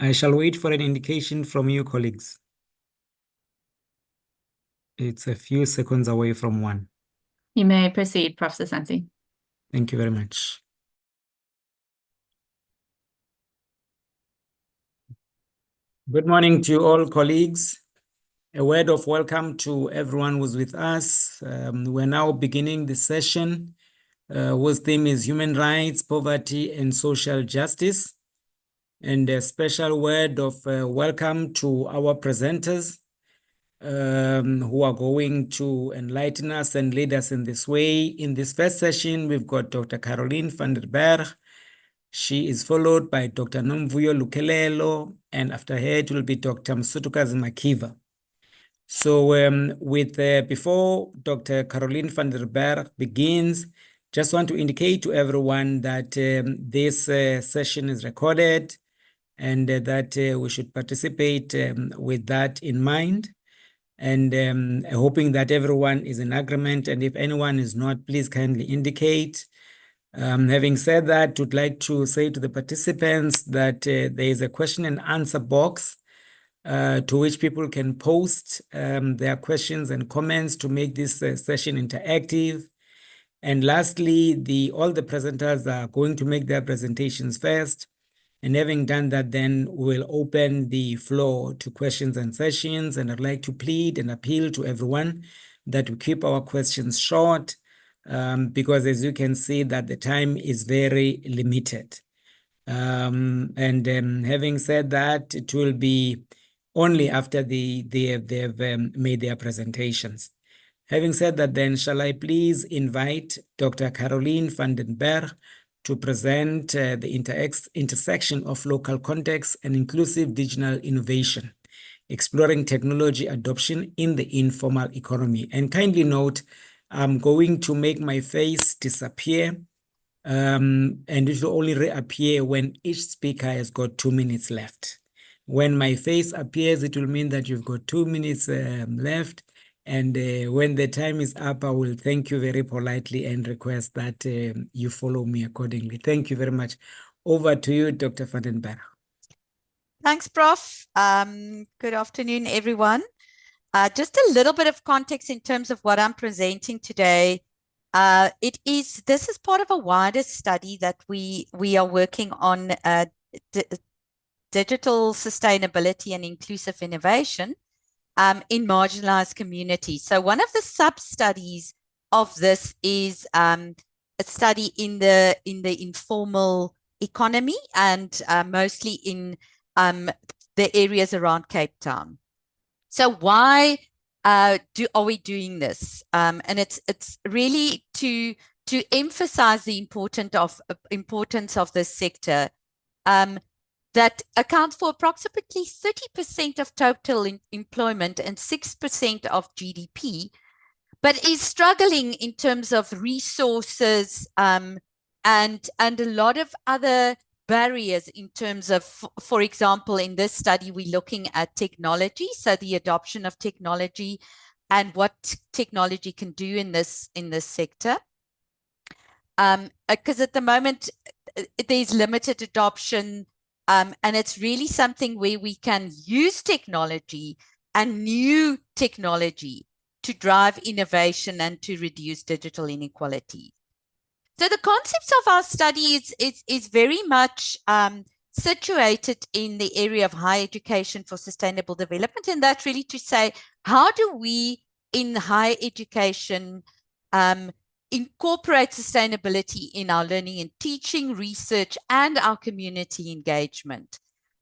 I shall wait for an indication from you, colleagues. It's a few seconds away from 1. You may proceed, Professor Santi. Thank you very much. Good morning to you all, colleagues. A word of welcome to everyone who's with us. We're now beginning the session whose theme is Human Rights, Poverty, and Social Justice. And a special word of welcome to our presenters who are going to enlighten us and lead us in this way. In this first session, we've got Dr. Caroline van der Berg. She is followed by Dr. Nomvuyo Lukelelo, and after her it will be Dr. Msutukazi Makiva. So before Dr. Caroline van der Berg begins, just want to indicate to everyone that this session is recorded and that we should participate with that in mind. And hoping that everyone is in agreement, and if anyone is not, please kindly indicate. Having said that, would like to say to the participants that there is a question and answer box to which people can post their questions and comments to make this session interactive. And lastly, all the presenters are going to make their presentations first. And having done that, then we'll open the floor to questions and sessions. And I'd like to plead and appeal to everyone that we keep our questions short, because as you can see that the time is very limited. Having said that, it will be only after they've made their presentations. Having said that, then shall I please invite Dr. Caroline van den Berg to present the intersection of local context and inclusive digital innovation, exploring technology adoption in the informal economy. And kindly note, I'm going to make my face disappear, and it will only reappear when each speaker has got 2 minutes left. When my face appears, it will mean that you've got 2 minutes left. And when the time is up, I will thank you very politely and request that you follow me accordingly. Thank you very much. Over to you, Dr. van den Berg. Thanks, Prof. Good afternoon, everyone. Just a little bit of context in terms of what I'm presenting today. This is part of a wider study that we are working on digital sustainability and inclusive innovation in marginalized communities. So one of the sub-studies of this is a study in the informal economy and mostly in the areas around Cape Town. So why are we doing this? And it's really to emphasize the importance of this sector that accounts for approximately 30% of total employment and 6% of GDP, but is struggling in terms of resources and a lot of other barriers in terms of, for example, in this study, we're looking at technology, so the adoption of technology and what technology can do in this sector. Because at the moment, there's limited adoption, and it's really something where we can use technology and new technology to drive innovation and to reduce digital inequality. So the concepts of our study is very much situated in the area of higher education for sustainable development. And that's really to say, how do we in higher education incorporate sustainability in our learning and teaching, research, and our community engagement?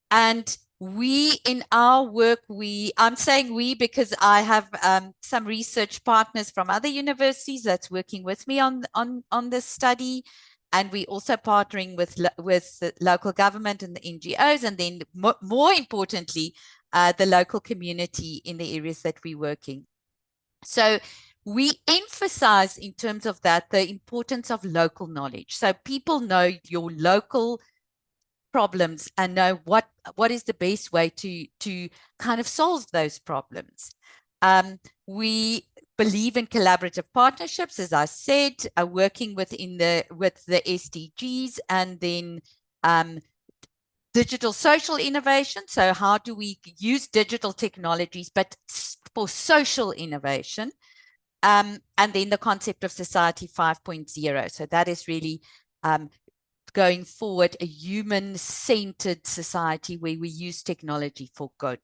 And we, in our work, I'm saying we because I have some research partners from other universities that's working with me on this study. And we also partnering with the local government and the NGOs, and then more importantly, the local community in the areas that we're working. So we emphasize in terms of that the importance of local knowledge. So people know your local problems and know what is the best way to kind of solve those problems. We believe in collaborative partnerships, as I said, working with the SDGs, and then digital social innovation. So how do we use digital technologies, but for social innovation? And then the concept of Society 5.0. So that is really going forward, a human-centered society where we use technology for good.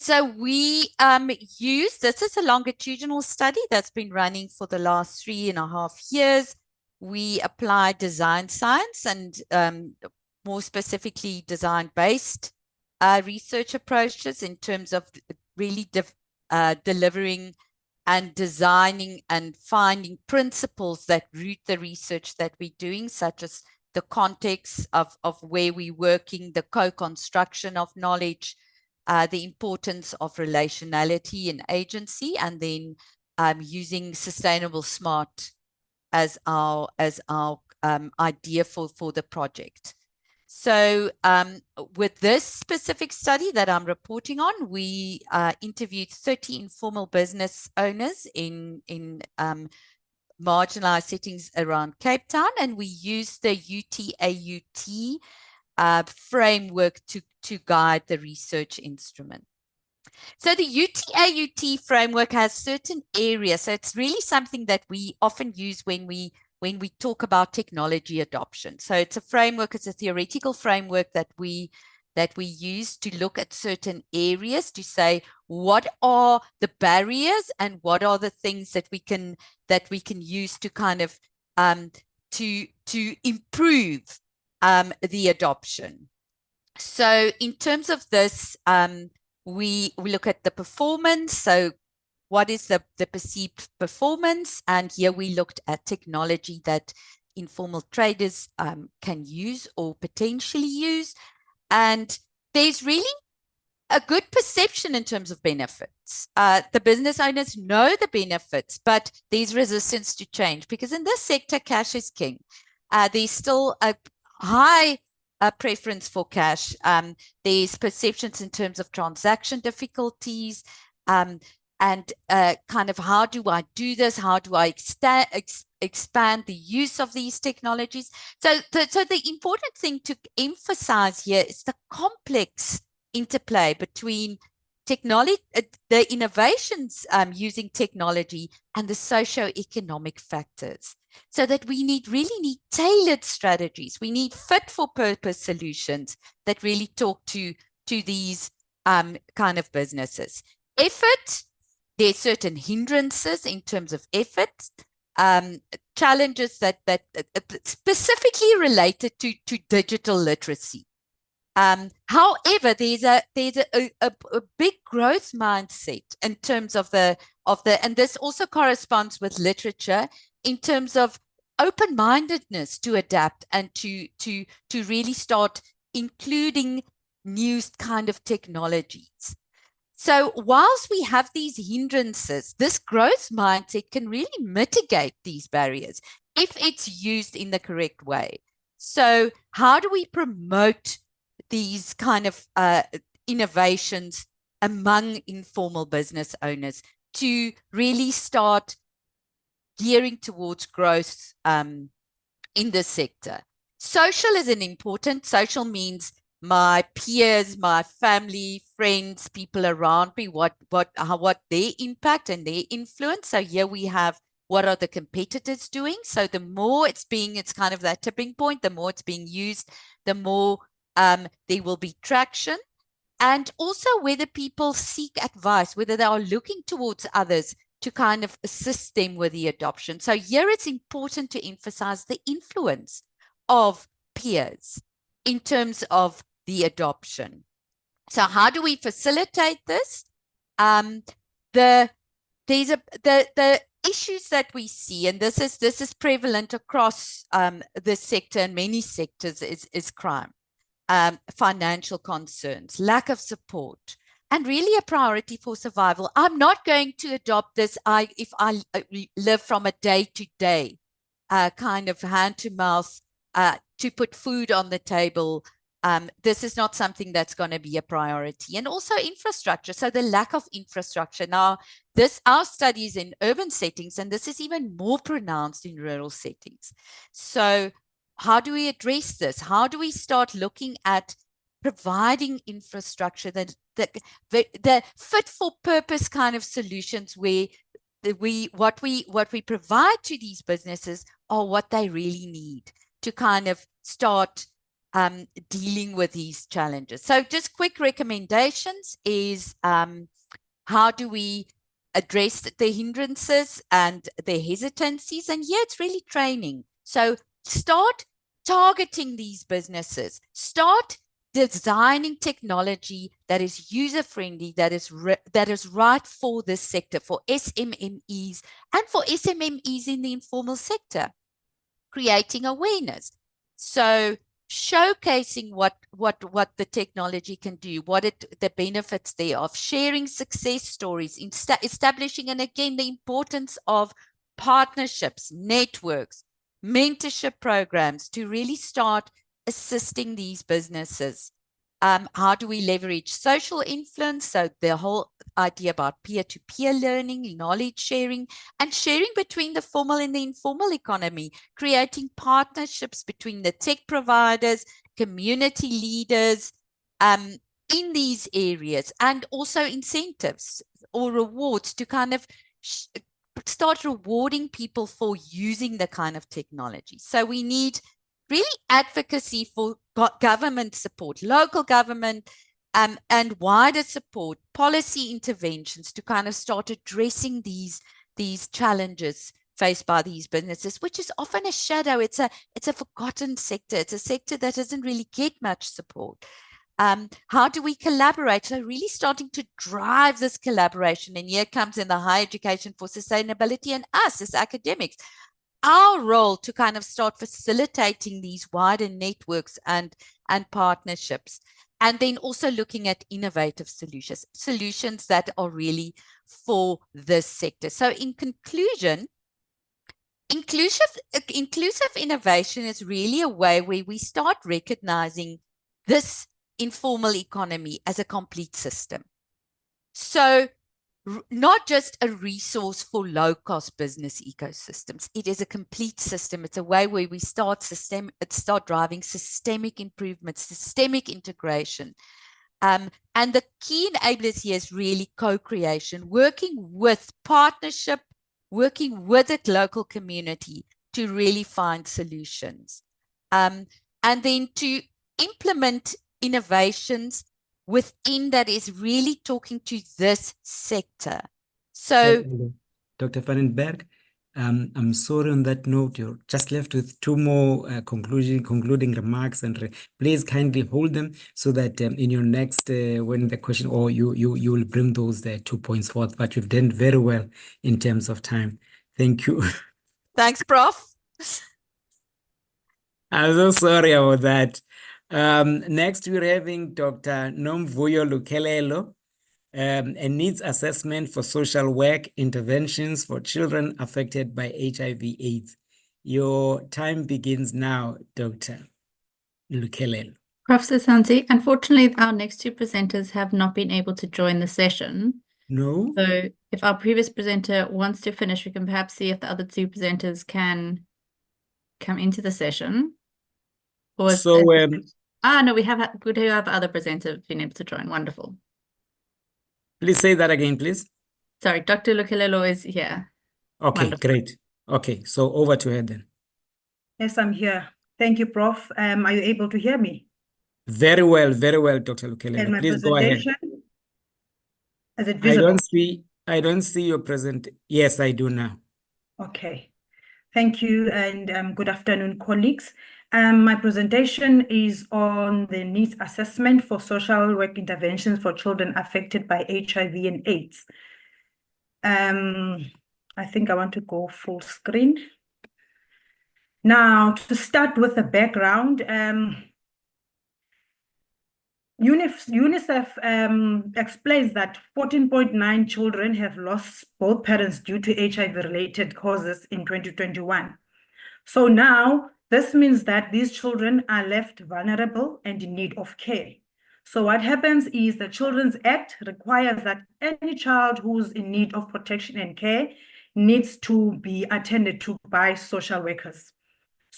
So we this is a longitudinal study that's been running for the last 3.5 years. We apply design science and more specifically design-based research approaches in terms of really delivering and designing and finding principles that root the research that we're doing, such as the context of where we're working, the co-construction of knowledge, the importance of relationality and agency, and then using sustainable smart as our idea for the project. So with this specific study that I'm reporting on, we interviewed 30 informal business owners in marginalized settings around Cape Town, and we used the UTAUT framework to guide the research instrument. So the UTAUT framework has certain areas. So it's really something that we often use when we talk about technology adoption. So it's a framework, it's a theoretical framework that we use to look at certain areas to say what are the barriers and what are the things that we can use to kind of to improve the adoption. So in terms of this, we look at the performance. So what is the perceived performance? And here we looked at technology that informal traders can use or potentially use. And there's really a good perception in terms of benefits. The business owners know the benefits, but there's resistance to change because in this sector, cash is king. There's still a high preference for cash. There's perceptions in terms of transaction difficulties, and kind of how do I do this? How do I expand the use of these technologies? So the important thing to emphasize here is the complex interplay between technology, the innovations using technology, and the socio-economic factors. So that we really need tailored strategies. We need fit-for-purpose solutions that really talk to these kind of businesses. Effort. There are certain hindrances in terms of effort, challenges that specifically related to digital literacy. However, there's a big growth mindset in terms of the and this also corresponds with literature in terms of open-mindedness to adapt and to really start including new kind of technologies. So whilst we have these hindrances, this growth mindset can really mitigate these barriers if it's used in the correct way. So how do we promote these kind of innovations among informal business owners to really start gearing towards growth in this sector? Social is an important. Social means my peers, my family, friends, people around me, what their impact and their influence. So here we have what are the competitors doing. So the more it's kind of that tipping point, the more it's being used, the more there will be traction. And also whether people seek advice, whether they are looking towards others to kind of assist them with the adoption. So here it's important to emphasize the influence of peers in terms of the adoption. So how do we facilitate this? The issues that we see, and this is prevalent across the sector and many sectors, is crime, financial concerns, lack of support, and really a priority for survival. I'm not going to adopt this if I live from a day-to-day kind of hand-to-mouth to put food on the table. This is not something that's going to be a priority. And also infrastructure. So the lack of infrastructure. Now, our study is in urban settings, and this is even more pronounced in rural settings. So how do we address this? How do we start looking at providing infrastructure that the fit for purpose kind of solutions where what we provide to these businesses are what they really need to kind of start dealing with these challenges. So just quick recommendations is how do we address the hindrances and the hesitancies? And yeah, it's really training. So start targeting these businesses, start designing technology that is user-friendly, that is right for this sector, for SMMEs and for SMMEs in the informal sector, creating awareness. So showcasing what the technology can do, the benefits thereof, sharing success stories, establishing, and again, the importance of partnerships, networks, mentorship programs to really start assisting these businesses. How do we leverage social influence? So the whole idea about peer-to-peer learning, knowledge sharing, and sharing between the formal and the informal economy, creating partnerships between the tech providers, community leaders in these areas, and also incentives or rewards to kind of start rewarding people for using the kind of technology. So we need really advocacy for government support, local government, and wider support, policy interventions to kind of start addressing these challenges faced by these businesses, which is often a shadow. It's a forgotten sector. It's a sector that doesn't really get much support. How do we collaborate? So really starting to drive this collaboration. And here comes in the Higher Education for Sustainability and us as academics, our role to kind of start facilitating these wider networks and partnerships. And then also looking at innovative solutions that are really for this sector. So in conclusion, inclusive innovation is really a way where we start recognizing this informal economy as a complete system. So not just a resource for low-cost business ecosystems. It is a complete system. It's a way where we start driving systemic improvements, systemic integration. And the key enablers here is really co-creation, working with partnership, working with the local community to really find solutions. And then to implement innovations within that is really talking to this sector. So, Dr. Vandenberg, I'm sorry on that note, you're just left with two more concluding remarks, and please kindly hold them so that in your next, when the question, or you will bring those 2 points forth, but you've done very well in terms of time. Thank you. Thanks, Prof. I'm so sorry about that. Next, we're having Dr. Nomvuyo Lukelelo, a needs assessment for social work interventions for children affected by HIV/AIDS. Your time begins now, Dr. Lukelelo. Professor Santi, unfortunately, our next two presenters have not been able to join the session. No? So if our previous presenter wants to finish, we can perhaps see if the other two presenters can come into the session. Or So, no, we have other presenters been able to join. Wonderful. please say that again, please. Sorry, Dr. Lukelelo is here. Okay, Wonderful. great. Okay, so over to her then. Yes, I'm here. Thank you, Prof. Are you able to hear me? Very well, Dr. And Lukelelo. my Please go ahead. presentation, is it visible? I don't see your present. Yes, I do now. Okay. Thank you, and good afternoon, colleagues. My presentation is on the needs assessment for social work interventions for children affected by HIV and AIDS. I think I want to go full screen. Now, to start with the background, UNICEF explains that 14.9 children have lost both parents due to HIV-related causes in 2021. So now, this means that these children are left vulnerable and in need of care. So what happens is the Children's Act requires that any child who's in need of protection and care needs to be attended to by social workers.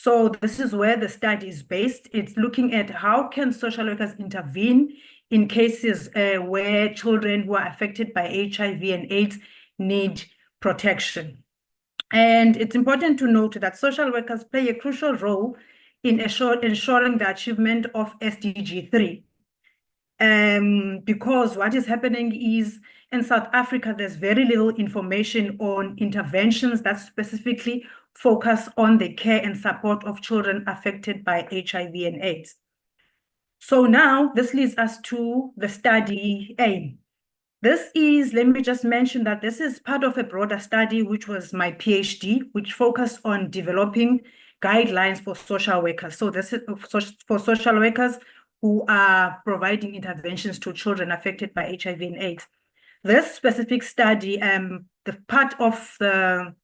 So this is where the study is based. It's looking at how can social workers intervene in cases where children who are affected by HIV and AIDS need protection. And it's important to note that social workers play a crucial role in ensuring the achievement of SDG 3. Because what is happening is in South Africa, there's very little information on interventions that specifically focus on the care and support of children affected by HIV and AIDS. So now this leads us to the study aim. This is, let me just mention that this is part of a broader study, which was my PhD, which focused on developing guidelines for social workers. So this is for social workers who are providing interventions to children affected by HIV and AIDS. This specific study, the part of the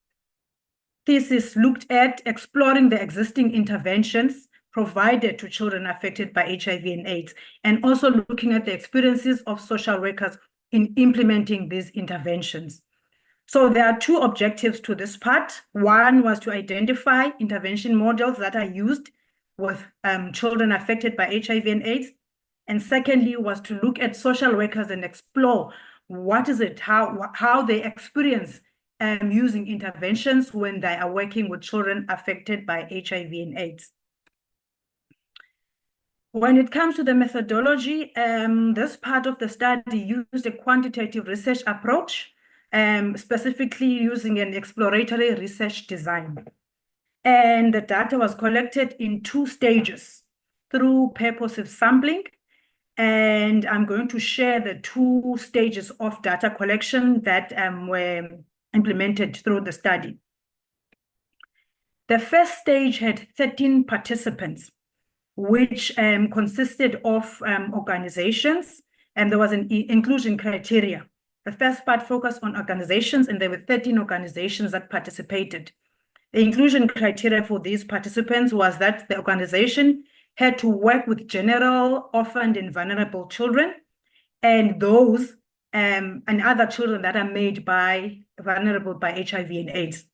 thesis looked at exploring the existing interventions provided to children affected by HIV and AIDS, and also looking at the experiences of social workers in implementing these interventions. So there are two objectives to this part. One was to identify intervention models that are used with children affected by HIV and AIDS. And secondly was to look at social workers and explore what is it, how they experience using interventions when they are working with children affected by HIV and AIDS. When it comes to the methodology, this part of the study used a quantitative research approach, specifically using an exploratory research design. And the data was collected in 2 stages through purposive sampling. And I'm going to share the 2 stages of data collection that were implemented through the study. The first stage had 13 participants, which consisted of organizations, and there was an inclusion criteria. The first part focused on organizations, and there were 13 organizations that participated. The inclusion criteria for these participants was that the organization had to work with general, orphaned, and vulnerable children, and those and other children that are made by vulnerable by HIV and AIDS.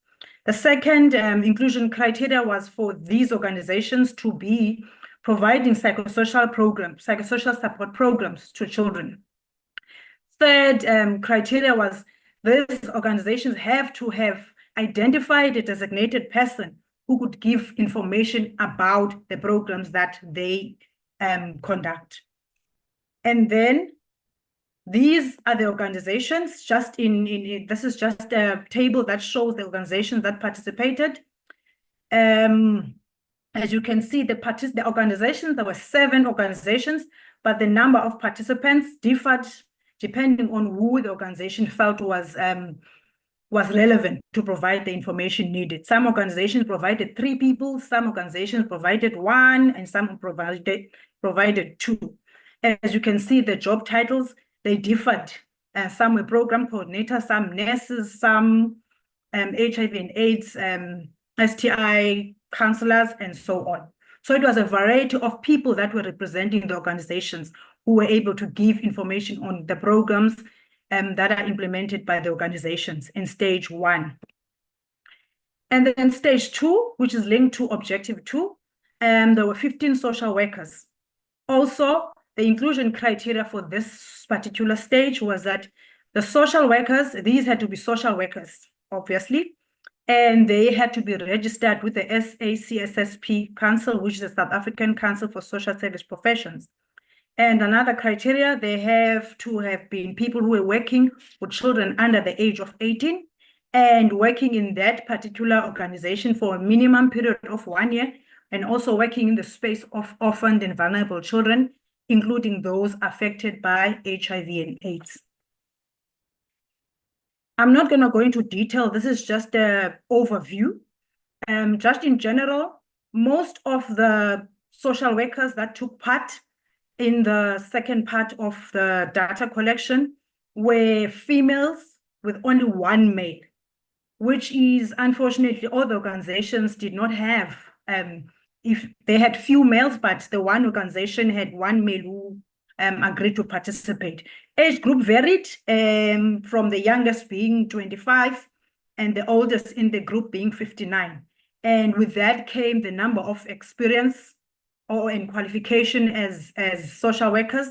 The second inclusion criteria was for these organizations to be providing psychosocial programs, psychosocial support programs to children. Third criteria was these organizations have to have identified a designated person who could give information about the programs that they conduct. And then these are the organizations, just this is just a table that shows the organizations that participated. As you can see, the organizations, there were 7 organizations, but the number of participants differed depending on who the organization felt was relevant to provide the information needed. Some organizations provided 3 people, some organizations provided 1, and some provided 2. As you can see, the job titles, they differed. Some were program coordinators, some nurses, some HIV and AIDS, STI counselors, and so on. So it was a variety of people that were representing the organizations who were able to give information on the programs that are implemented by the organizations in stage 1. And then stage 2, which is linked to objective 2, there were 15 social workers. Also, the inclusion criteria for this particular stage was that the social workers, these had to be social workers, obviously, and they had to be registered with the SACSSP Council, which is the South African Council for Social Service Professions. And another criteria, they have to have been people who were working with children under the age of 18 and working in that particular organization for a minimum period of 1 year, and also working in the space of orphaned and vulnerable children, including those affected by HIV and AIDS. I'm not going to go into detail. This is just an overview. Just in general, most of the social workers that took part in the second part of the data collection were females with only 1 male, which is unfortunately all the organizations did not have. If they had few males, but the one organization had 1 male who agreed to participate. Age group varied from the youngest being 25 and the oldest in the group being 59. And with that came the number of experience and qualification as social workers,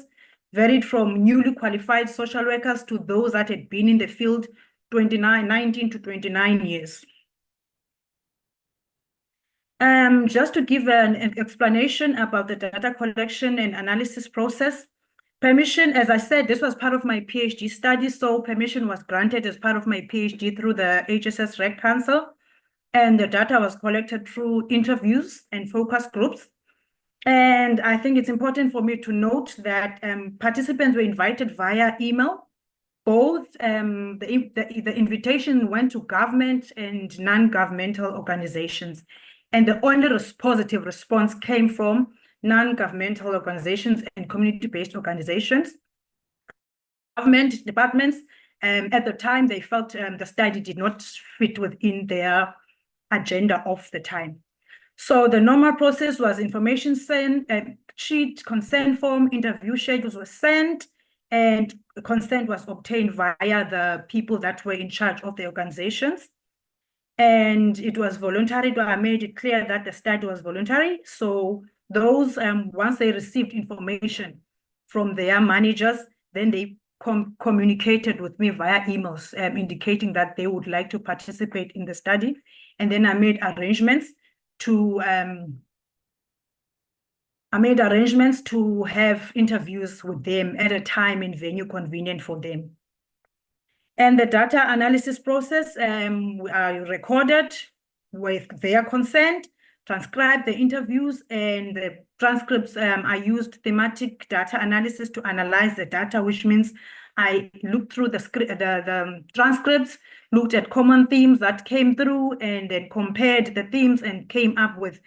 varied from newly qualified social workers to those that had been in the field 19 to 29 years. Just to give an explanation about the data collection and analysis process, permission, as I said, this was part of my PhD study, so permission was granted as part of my PhD through the HSS Reg Council, and the data was collected through interviews and focus groups. And I think it's important for me to note that participants were invited via email. Both the invitation went to government and non-governmental organizations, and the only positive response came from non-governmental organizations and community-based organizations. Government departments, at the time, they felt the study did not fit within their agenda of the time. So the normal process was information sent, sheet, consent form, interview schedules were sent, and consent was obtained via the people that were in charge of the organizations. And it was voluntary. I made it clear that the study was voluntary. So those, once they received information from their managers, then they communicated with me via emails, indicating that they would like to participate in the study. And then I made arrangements to have interviews with them at a time and venue convenient for them. And the data analysis process I recorded with their consent, transcribed the interviews, and the transcripts. I used thematic data analysis to analyze the data, which means I looked through the transcripts, looked at common themes that came through, and then compared the themes and came up with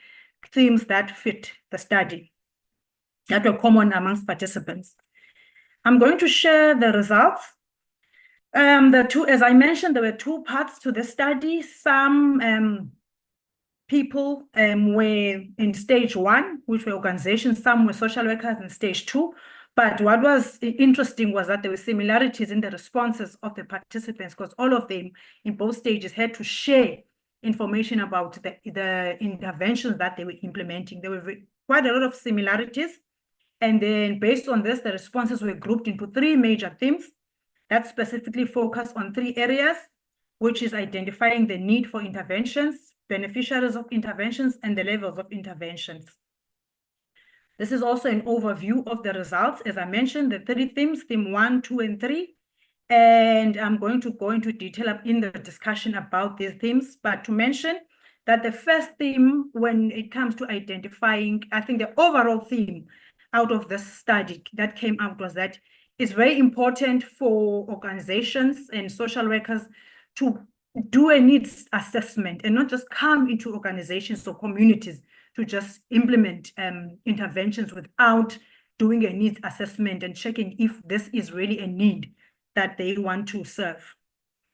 themes that fit the study, that were common amongst participants. I'm going to share the results. As I mentioned, there were two parts to the study. Some people were in stage 1, which were organizations. Some were social workers in stage 2. But what was interesting was that there were similarities in the responses of the participants, because all of them in both stages had to share information about the interventions that they were implementing. There were quite a lot of similarities. And then based on this, the responses were grouped into 3 major themes that specifically focus on 3 areas, which is identifying the need for interventions, beneficiaries of interventions, and the levels of interventions. This is also an overview of the results. As I mentioned, the 3 themes, theme 1, 2, and 3. And I'm going to go into detail in the discussion about these themes, but to mention that the first theme, when it comes to identifying, I think the overall theme out of this study that came out was that it's very important for organizations and social workers to do a needs assessment and not just come into organizations or communities to just implement interventions without doing a needs assessment and checking if this is really a need that they want to serve.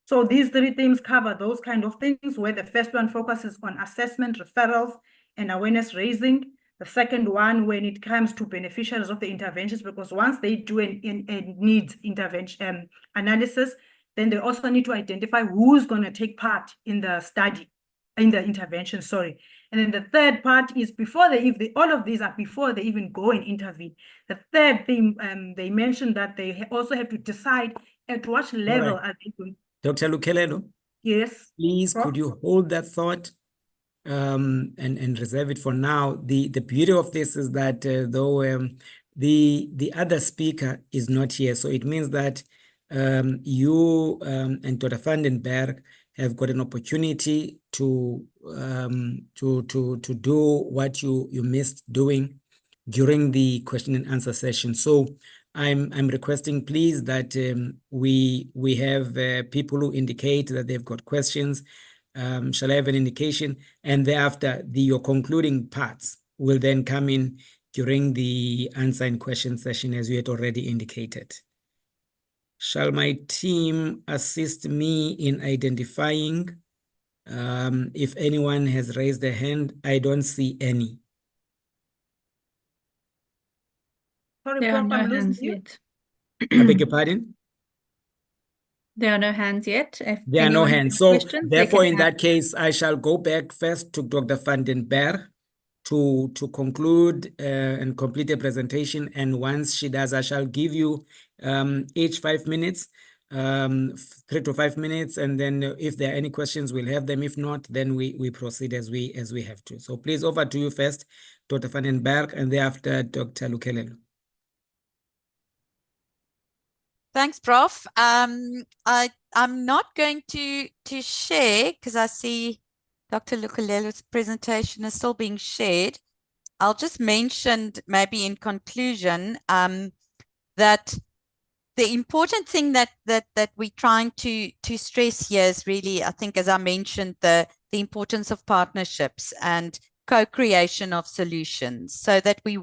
So these 3 themes cover those kind of things, where the first one focuses on assessment, referrals, and awareness raising. The second one, when it comes to beneficiaries of the interventions, because once they do a needs intervention analysis, then they also need to identify who's going to take part in the study, in the intervention, sorry. And then the third part is before all of these are before they even go and intervene. The third thing, they mentioned that they also have to decide at what level are they going. Dr. Lukelelo, Yes. please, Prof? could you hold that thought and reserve it for now? The beauty of this is that though the other speaker is not here, so it means that you and Dr. van den Berg have got an opportunity to do what you missed doing during the question and answer session. So I'm requesting, please, that we have people who indicate that they've got questions. Shall I have an indication? And thereafter, your concluding parts will then come in during the answer and question session, as you had already indicated. Shall my team assist me in identifying if anyone has raised their hand? I don't see any. Sorry, There are Prof, no I'm losing hands you. yet. I beg your pardon? There are no hands yet. If There are no anyone has hands. So questions, they therefore, can in that case, I shall go back first to Dr. van den Berg to conclude and complete a presentation. And once she does, I shall give you each 5 minutes, 3 to 5 minutes. And then if there are any questions, we'll have them. If not, then we proceed as we have to. So please, over to you first, Dr. van den Berg, and thereafter Dr. Lukelelo. Thanks, Prof. I'm not going to share because I see Dr. Lukelelo's presentation is still being shared. I'll just mention maybe in conclusion that the important thing that we're trying to stress here is really, I think, as I mentioned, the importance of partnerships and co-creation of solutions, so that we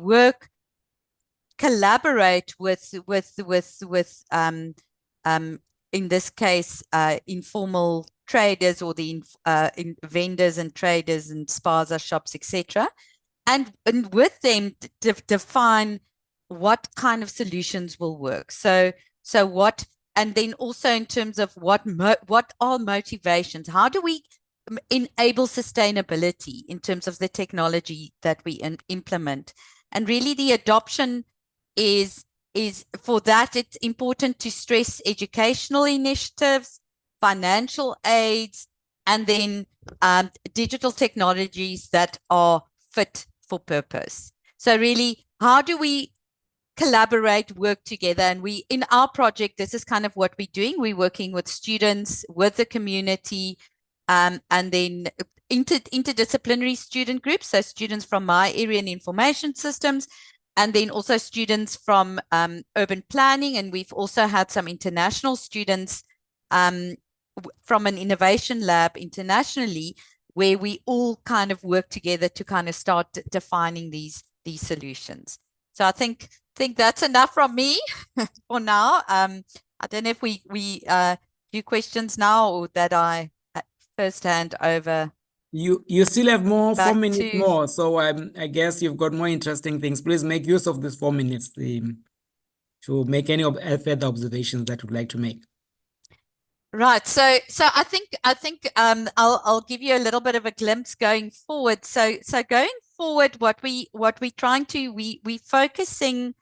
collaborate with in this case informal traders, or the vendors and traders and spaza shops, etc., and with them define what kind of solutions will work. So what, and then also in terms of what are motivations, how do we enable sustainability in terms of the technology that we implement. And really the adoption is for that, it's important to stress educational initiatives, financial aids, and then digital technologies that are fit for purpose. So really, how do we collaborate, work together? And we, in our project, this is kind of what we're doing. We're working with students, with the community, and then interdisciplinary student groups, so students from my area in information systems, and then also students from urban planning. And we've also had some international students from an innovation lab internationally, where we all kind of work together to kind of start defining these solutions. So I think that's enough from me for now. I don't know if we do questions now, or that I first hand over. You still have more, 4 Back minutes to- more. So I guess you've got more interesting things. Please make use of this 4 minutes to make any further observations that you'd like to make. Right. So I think I'll give you a little bit of a glimpse going forward. So going forward, what we're trying to, we focusing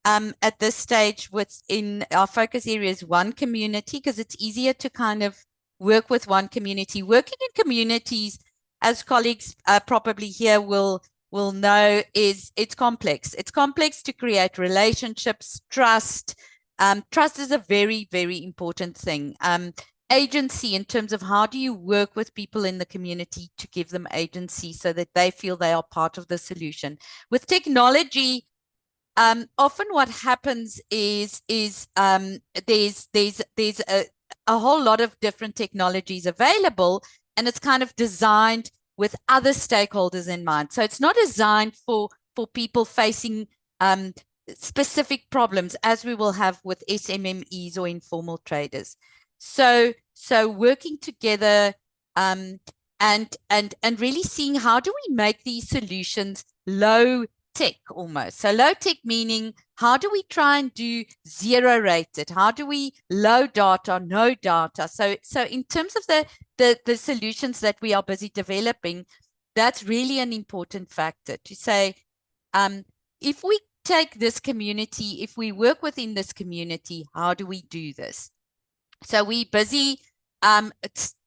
at this stage within our focus areas, one community, because it's easier to kind of work with one community. Working in communities, as colleagues probably here will know, it's complex. It's complex to create relationships, trust. Trust is a very, very important thing. Agency, in terms of how do you work with people in the community to give them agency so that they feel they are part of the solution. With technology, often what happens is there's a whole lot of different technologies available, and it's kind of designed with other stakeholders in mind. So it's not designed for people facing specific problems, as we will have with SMMEs or informal traders. So working together and really seeing how do we make these solutions low tech almost. So low tech meaning, how do we try and do zero rated? How do we low data, no data? So in terms of the solutions that we are busy developing, that's really an important factor to say, if we take this community, if we work within this community, how do we do this? So we're busy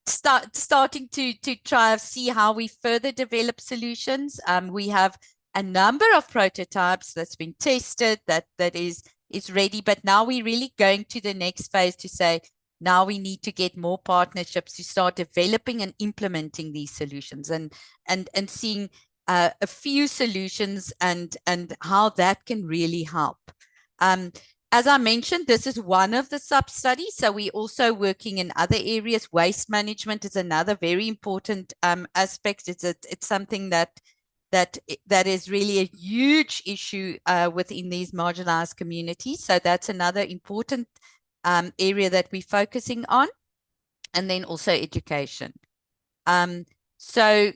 starting to try to see how we further develop solutions. We have a number of prototypes that's been tested, that is ready, but now we're really going to the next phase to say, now we need to get more partnerships to start developing and implementing these solutions, and seeing a few solutions and how that can really help. As I mentioned, this is one of the sub-studies. So we're also working in other areas. Waste management is another very important aspect. It's something that is really a huge issue within these marginalized communities. So that's another important area that we're focusing on. And then also education. So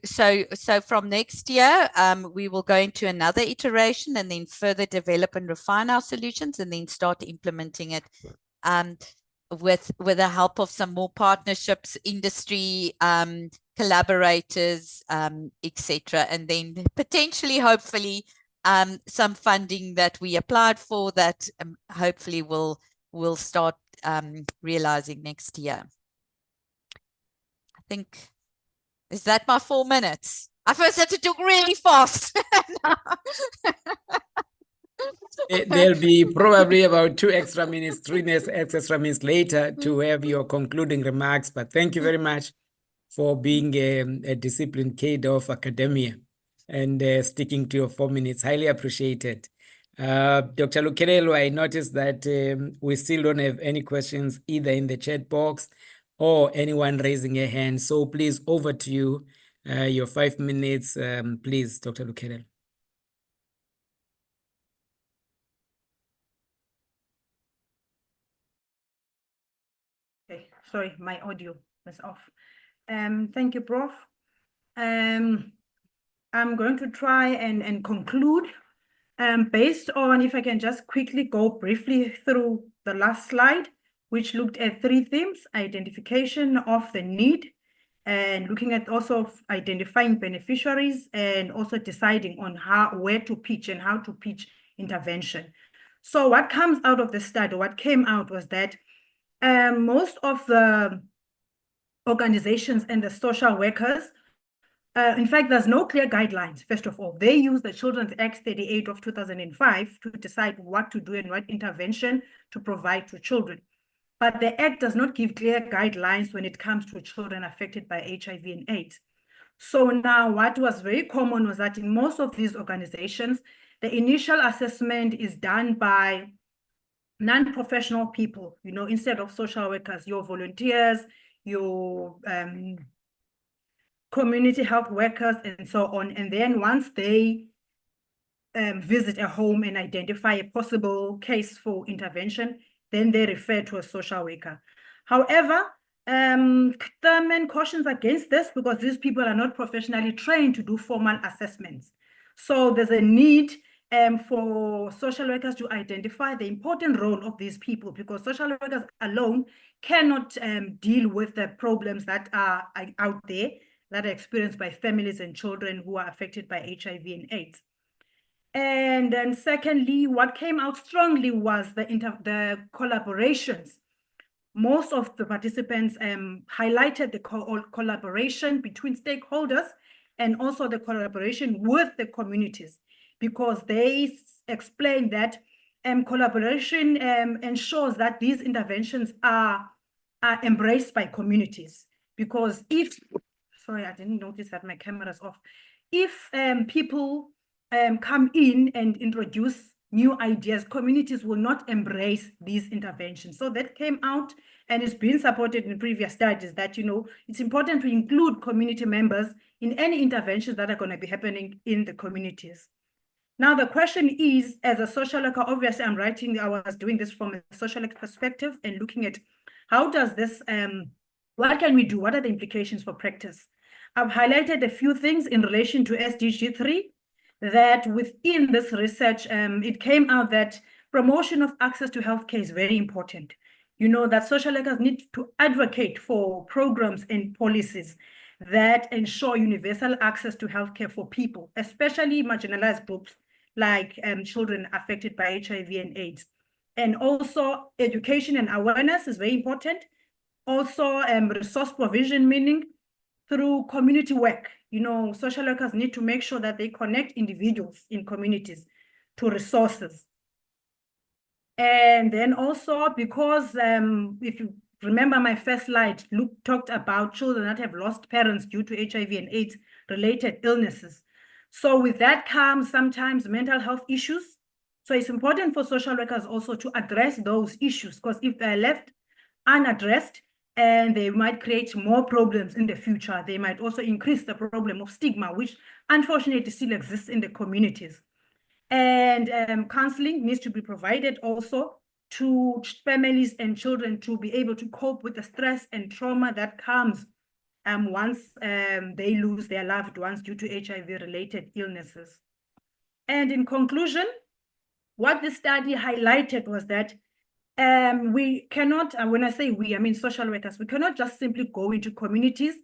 from next year, we will go into another iteration and then further develop and refine our solutions and then start implementing it. with the help of some more partnerships, industry collaborators, etc., and then potentially, hopefully, some funding that we applied for that hopefully will start realizing next year. I think, is that my 4 minutes? I first had to talk really fast. There'll be probably about 2 extra minutes, 3 extra minutes later to have your concluding remarks. But thank you very much for being a disciplined kid of academia and sticking to your 4 minutes. Highly appreciated. Dr. Lukelelo, I noticed that we still don't have any questions either in the chat box or anyone raising a hand. So please, over to you. Your 5 minutes, please, Dr. Lukelelo. Okay, sorry, my audio was off. Thank you, Prof. I'm going to try and conclude based on, if I can just quickly go briefly through the last slide, which looked at 3 themes: identification of the need, and looking at also identifying beneficiaries, and also deciding on where to pitch and how to pitch intervention. So what comes out of the study, what came out was that most of the organizations and the social workers, in fact, there's no clear guidelines, first of all. They use the Children's Act 38 of 2005 to decide what to do and what intervention to provide to children. But the Act does not give clear guidelines when it comes to children affected by HIV and AIDS. So now what was very common was that in most of these organizations, the initial assessment is done by non-professional people, you know, instead of social workers, your volunteers, your community health workers, and so on. And then once they visit a home and identify a possible case for intervention, then they refer to a social worker. However, Thurman cautions against this because these people are not professionally trained to do formal assessments. So there's a need for social workers to identify the important role of these people, because social workers alone cannot deal with the problems that are out there that are experienced by families and children who are affected by HIV and AIDS. And then secondly, what came out strongly was the collaborations. Most of the participants highlighted the collaboration between stakeholders and also the collaboration with the communities, because they explained that collaboration ensures that these interventions are embraced by communities. Because if, sorry, I didn't notice that my camera's off. If people come in and introduce new ideas, communities will not embrace these interventions. So that came out, and it's been supported in previous studies, that, you know, it's important to include community members in any interventions that are going to be happening in the communities. Now, the question is, as a social worker, obviously I was doing this from a social worker perspective and looking at how does this, what can we do? What are the implications for practice? I've highlighted a few things in relation to SDG 3, that within this research, it came out that promotion of access to healthcare is very important. You know, that social workers need to advocate for programs and policies that ensure universal access to healthcare for people, especially marginalized groups like children affected by HIV and AIDS. And also education and awareness is very important. Also resource provision, meaning through community work. You know, social workers need to make sure that they connect individuals in communities to resources. And then also, because if you remember my first slide, Luke talked about children that have lost parents due to HIV and AIDS related illnesses. So with that comes sometimes mental health issues. So it's important for social workers also to address those issues, because if they're left unaddressed, and they might create more problems in the future. They might also increase the problem of stigma, which unfortunately still exists in the communities. And counseling needs to be provided also to families and children to be able to cope with the stress and trauma that comes once they lose their loved ones due to HIV-related illnesses. And in conclusion, what the study highlighted was that we cannot, when I say we, I mean social workers, we cannot just simply go into communities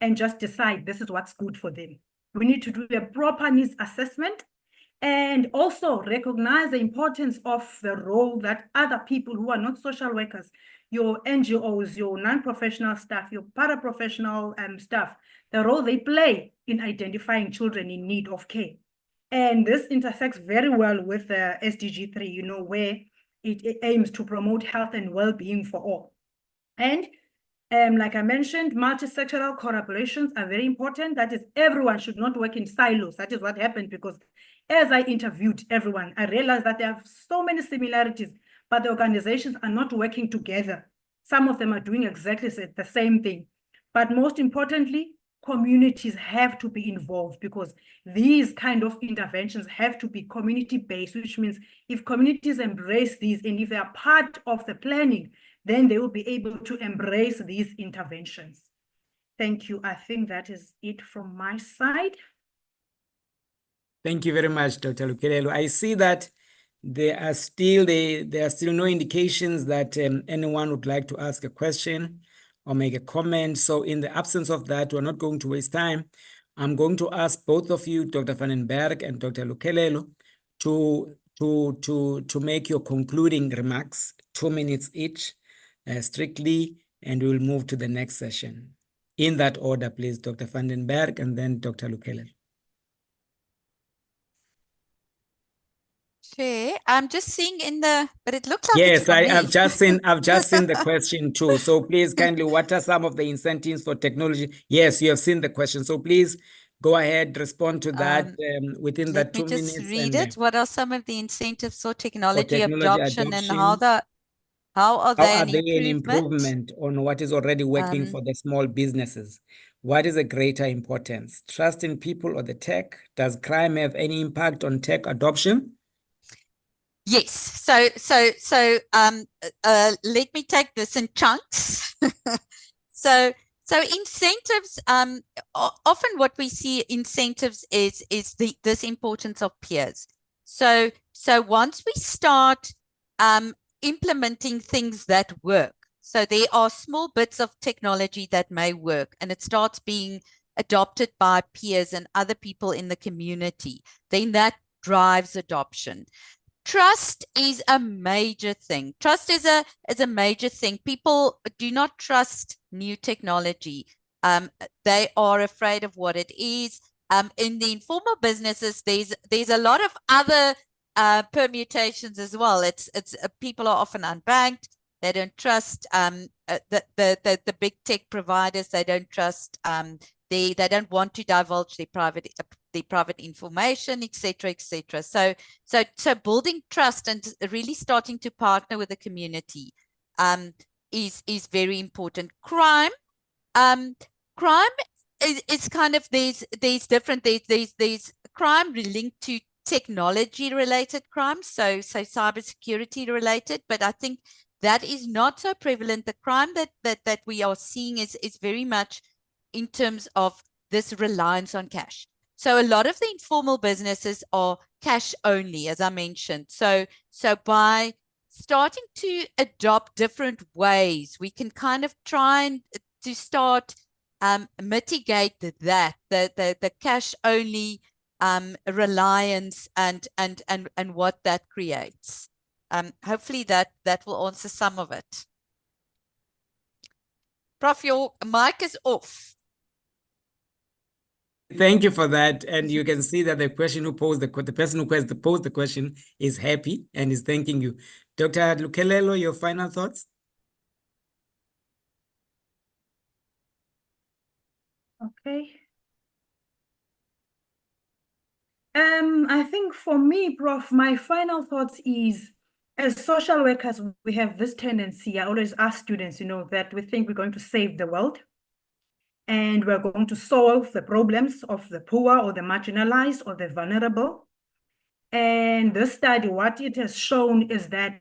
and just decide this is what's good for them. We need to do a proper needs assessment and also recognize the importance of the role that other people who are not social workers, your NGOs, your non-professional staff, your paraprofessional staff, the role they play in identifying children in need of care. And this intersects very well with the SDG 3, you know, where it aims to promote health and well-being for all. And like I mentioned, multi-sectoral collaborations are very important. That is, everyone should not work in silos. That is what happened, because as I interviewed everyone, I realized that there are so many similarities, but the organizations are not working together. Some of them are doing exactly the same thing. But most importantly, communities have to be involved, because these kind of interventions have to be community-based, which means if communities embrace these and if they are part of the planning, then they will be able to embrace these interventions. Thank you. I think that is it from my side. Thank you very much, Dr. Lukelelo. I see that there are still no indications that anyone would like to ask a question or make a comment. So in the absence of that, we're not going to waste time. I'm going to ask both of you, Dr. van den Berg and Dr. Lukelelo, to make your concluding remarks, 2 minutes each, strictly, and we'll move to the next session. In that order, please, Dr. van den Berg and then Dr. Lukelelo. Chair, I'm just seeing but it looks like Yes, it's for I've me. just seen the question too. So please kindly, what are some of the incentives for technology? Yes, you have seen the question. So please go ahead, respond to that within that 2 minutes. Let me just read it. What are some of the incentives for technology, technology adoption, and adoption? how are they How are an they an improvement? improvement on what is already working for the small businesses? What is a greater importance? Trust in people or the tech? Does crime have any impact on tech adoption? Yes. So let me take this in chunks. So incentives, often what we see incentives is this importance of peers. So once we start implementing things that work, so there are small bits of technology that may work, and it starts being adopted by peers and other people in the community, then that drives adoption. Trust is a major thing. Trust is a major thing. People do not trust new technology. They are afraid of what it is. In the informal businesses, there's a lot of other permutations as well. It's people are often unbanked. They don't trust the big tech providers. They don't trust. They don't want to divulge their private information, etc., etc. So building trust and really starting to partner with the community is very important. Crime is kind of there's crime linked to technology related crimes, so cybersecurity related, but I think that is not so prevalent. The crime that we are seeing is very much in terms of this reliance on cash. So a lot of the informal businesses are cash only, as I mentioned. So by starting to adopt different ways, we can kind of try and to start mitigate the cash only reliance and what that creates. Hopefully that will answer some of it. Prof, your mic is off. Thank you for that. And you can see that the person who posed the question is happy and is thanking you. Dr. Lukelelo, your final thoughts? Okay. I think for me, Prof, my final thoughts is, as social workers, we have this tendency, I always ask students, that we think we're going to save the world and we're going to solve the problems of the poor or the marginalized or the vulnerable. And this study, what it has shown is that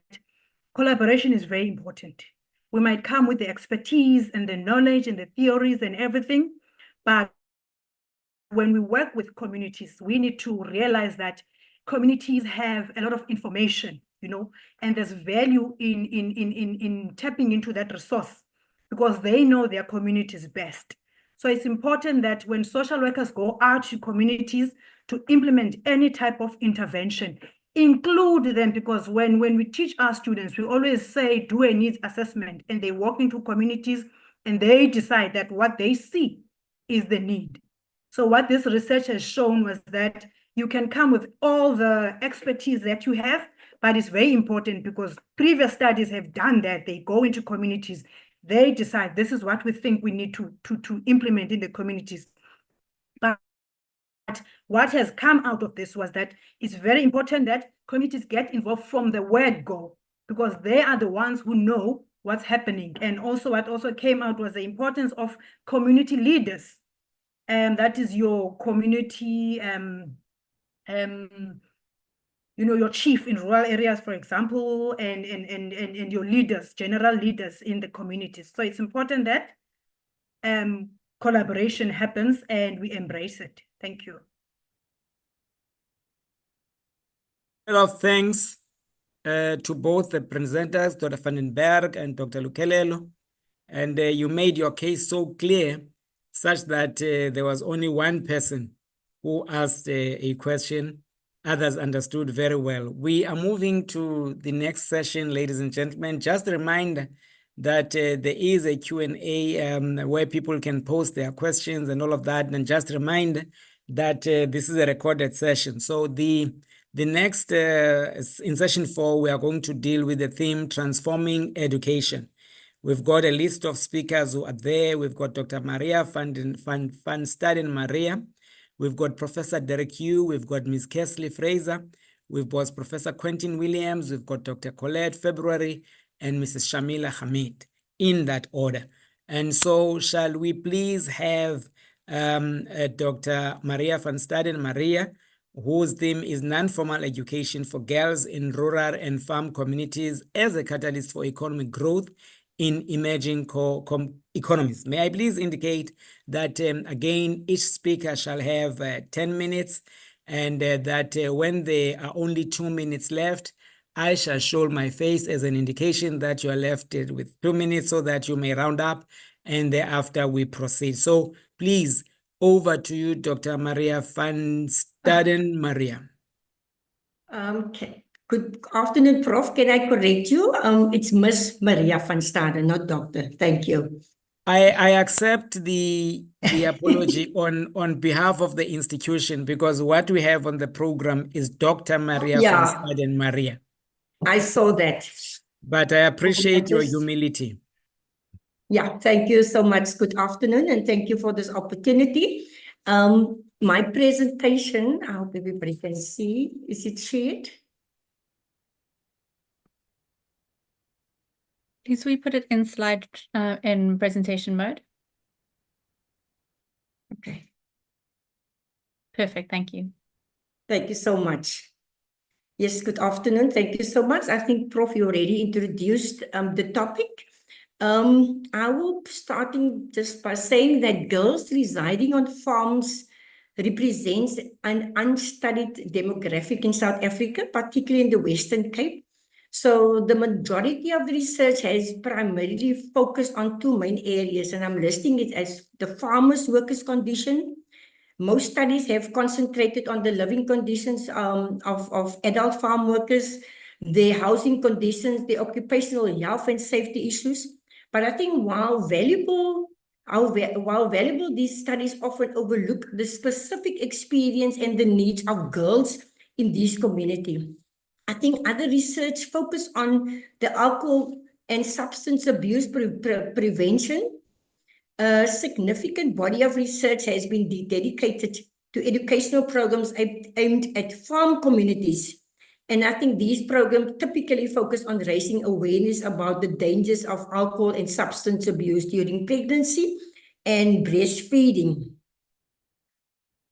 collaboration is very important. We might come with the expertise and the knowledge and the theories and everything, but when we work with communities, we need to realize that communities have a lot of information and there's value in tapping into that resource because they know their communities best. So it's important that when social workers go out to communities to implement any type of intervention, include them, because when we teach our students, we always say do a needs assessment, and they walk into communities and they decide that what they see is the need. So what this research has shown was that you can come with all the expertise that you have, but it's very important because previous studies have done that. They go into communities, they decide this is what we think we need to implement in the communities. But what has come out of this was that it's very important that communities get involved from the word go, because they are the ones who know what's happening. And also what also came out was the importance of community leaders. And that is your community, your chief in rural areas, for example, and your leaders, general leaders in the communities. So it's important that collaboration happens and we embrace it. Thank you. A lot of thanks to both the presenters, Dr. van den Berg and Dr. Lukelelo. And you made your case so clear such that there was only one person who asked a question. Others understood very well. We are moving to the next session, ladies and gentlemen. Just a reminder that there is a Q&A where people can post their questions and all of that. And just a reminder that this is a recorded session. So the next, in session 4, we are going to deal with the theme, Transforming Education. We've got a list of speakers who are there. We've got Dr. Maria van Staden Maria. We've got Professor Derek Hu. We've got Ms. Kesley Fraser. We've got Professor Quentin Williams. We've got Dr. Colette February and Mrs. Shamila Hamid, in that order. And so shall we please have Dr. Maria van Staden Maria, whose theme is non-formal education for girls in rural and farm communities as a catalyst for economic growth in emerging economies. May I please indicate that, again, each speaker shall have 10 minutes, and that when there are only 2 minutes left, I shall show my face as an indication that you are left with 2 minutes so that you may round up, and thereafter we proceed. So please, over to you, Dr. Maria van Staden Maria. Okay. Good afternoon, Prof. Can I correct you? It's Miss Maria van Staden, not doctor. Thank you. I accept the apology on behalf of the institution, because what we have on the program is Dr. Maria van Staden Maria. I saw that. But I appreciate your humility. Yeah, thank you so much. Good afternoon, and thank you for this opportunity. My presentation, I hope everybody can see. Is it shared? Please, we put it in slide in presentation mode. Okay. Perfect. Thank you. Thank you so much. Yes, good afternoon. Thank you so much. I think, Prof, you already introduced the topic. I will be starting just by saying that girls residing on farms represents an unstudied demographic in South Africa, particularly in the Western Cape. So the majority of the research has primarily focused on 2 main areas, and I'm listing it as the farmers' workers' condition. Most studies have concentrated on the living conditions of adult farm workers, their housing conditions, their occupational health and safety issues. But I think while valuable these studies often overlook the specific experience and the needs of girls in this community. I think other research focus on the alcohol and substance abuse prevention. A significant body of research has been dedicated to educational programs aimed at farm communities. And I think these programs typically focus on raising awareness about the dangers of alcohol and substance abuse during pregnancy and breastfeeding.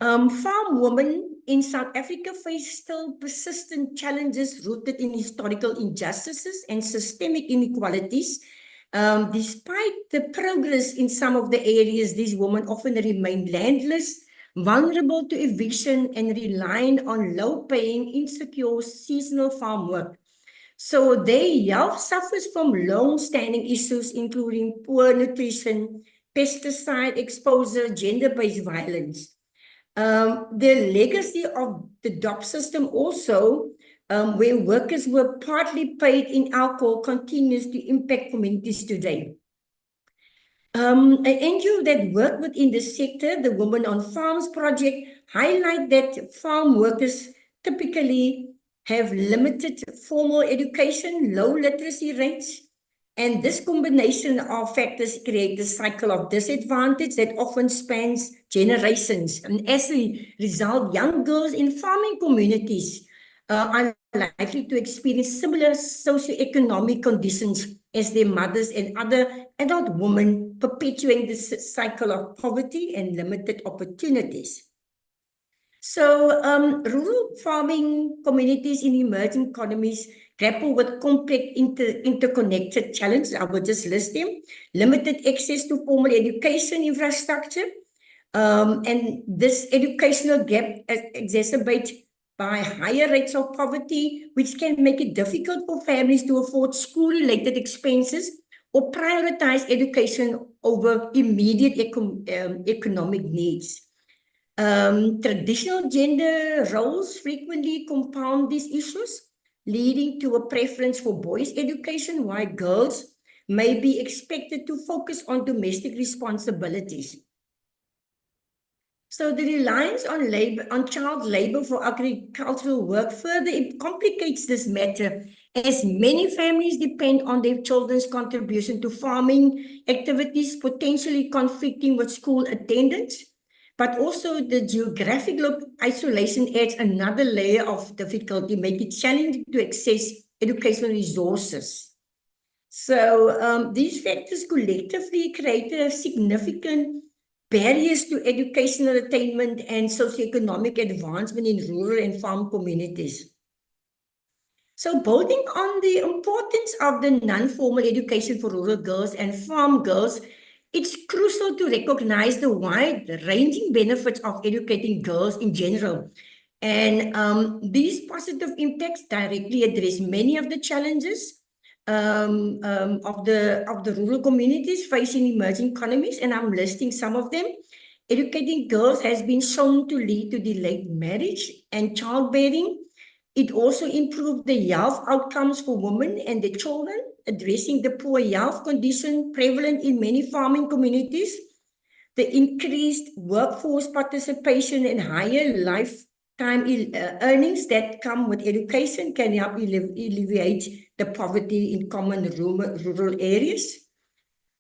Farm women in South Africa face still persistent challenges rooted in historical injustices and systemic inequalities. Despite the progress in some of the areas, these women often remain landless, vulnerable to eviction, and relying on low-paying, insecure, seasonal farm work. So their health suffers from long-standing issues, including poor nutrition, pesticide exposure, gender-based violence. The legacy of the DOP system also, where workers were partly paid in alcohol, continues to impact communities today. An NGO that worked within the sector, the Women on Farms project, highlight that farm workers typically have limited formal education, low literacy rates, and this combination of factors create a cycle of disadvantage that often spans generations. And as a result, young girls in farming communities are likely to experience similar socioeconomic conditions as their mothers and other adult women, perpetuating this cycle of poverty and limited opportunities. So rural farming communities in emerging economies grapple with complex interconnected challenges. I will just list them. Limited access to formal education infrastructure. And this educational gap exacerbates by higher rates of poverty, which can make it difficult for families to afford school-related expenses or prioritize education over immediate economic needs. Traditional gender roles frequently compound these issues, leading to a preference for boys' education, while girls may be expected to focus on domestic responsibilities. So the reliance on child labor for agricultural work further complicates this matter, as many families depend on their children's contribution to farming activities, potentially conflicting with school attendance. But also the geographic isolation adds another layer of difficulty, making it challenging to access educational resources. So these factors collectively create a significant barriers to educational attainment and socioeconomic advancement in rural and farm communities. So building on the importance of the non-formal education for rural girls and farm girls, it's crucial to recognize the wide-ranging benefits of educating girls in general. And these positive impacts directly address many of the challenges of the rural communities facing emerging economies, and I'm listing some of them. Educating girls has been shown to lead to delayed marriage and childbearing. It also improved the health outcomes for women and their children, addressing the poor health condition prevalent in many farming communities. The increased workforce participation and higher lifetime earnings that come with education can help alleviate the poverty in common rural areas.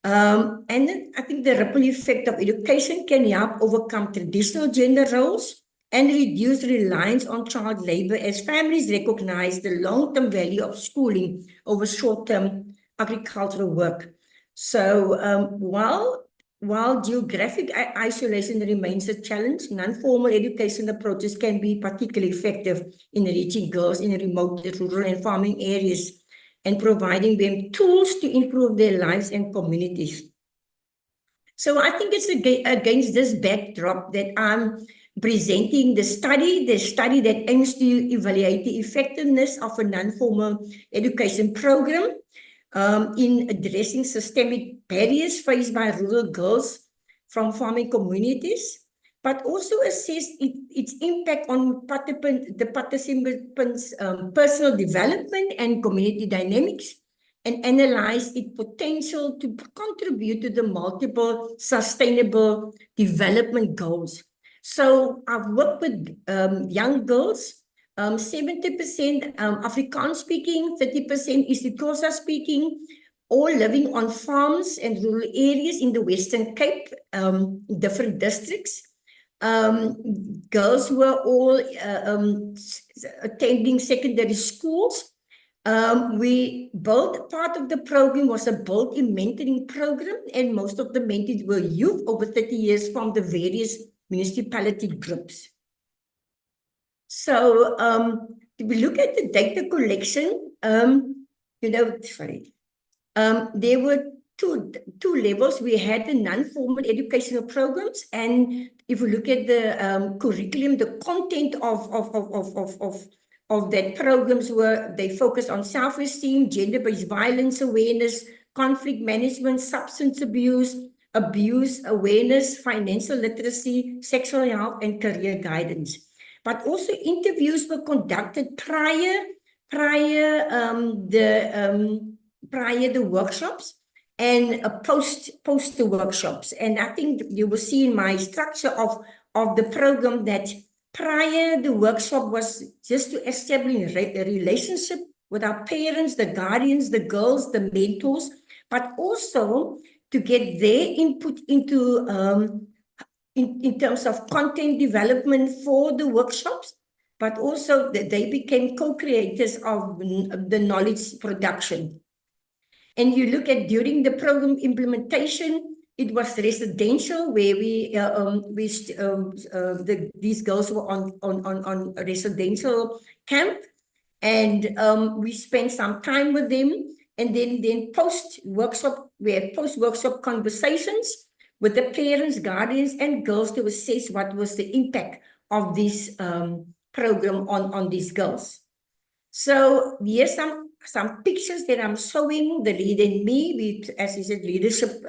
And then I think the ripple effect of education can help overcome traditional gender roles and reduce reliance on child labor as families recognize the long-term value of schooling over short-term agricultural work. So while geographic isolation remains a challenge, non-formal education approaches can be particularly effective in reaching girls in remote rural and farming areas and providing them tools to improve their lives and communities. So I think it's against this backdrop that I'm presenting the study that aims to evaluate the effectiveness of a non-formal education program in addressing systemic barriers faced by rural girls from farming communities, but also assess its impact on the participants' personal development and community dynamics, and analyze its potential to contribute to the multiple sustainable development goals. So I've worked with young girls, 70% Afrikaans speaking, 30% isiXhosa speaking, all living on farms and rural areas in the Western Cape, different districts. Girls were all attending secondary schools. We built, part of the program was a built-in mentoring program, and most of the mentors were youth over 30 years from the various municipality groups. So if we look at the data collection, there were two levels. We had the non-formal educational programs, and if we look at the curriculum, the content of of that programs were, they focused on self-esteem, gender-based violence awareness, conflict management, substance abuse awareness, financial literacy, sexual health, and career guidance. But also interviews were conducted prior the workshops and post the workshops. And I think you will see in my structure of the program that prior the workshop was just to establish a relationship with our parents, the guardians, the girls, the mentors, but also to get their input into in terms of content development for the workshops, but also that they became co-creators of the knowledge production. And you look at during the program implementation, it was residential where these girls were on a residential camp, and we spent some time with them. And then post-workshop, we had post-workshop conversations with the parents, guardians, and girls to assess what was the impact of this program on these girls. So here's some pictures that I'm showing the leader in me with, as you said, leadership,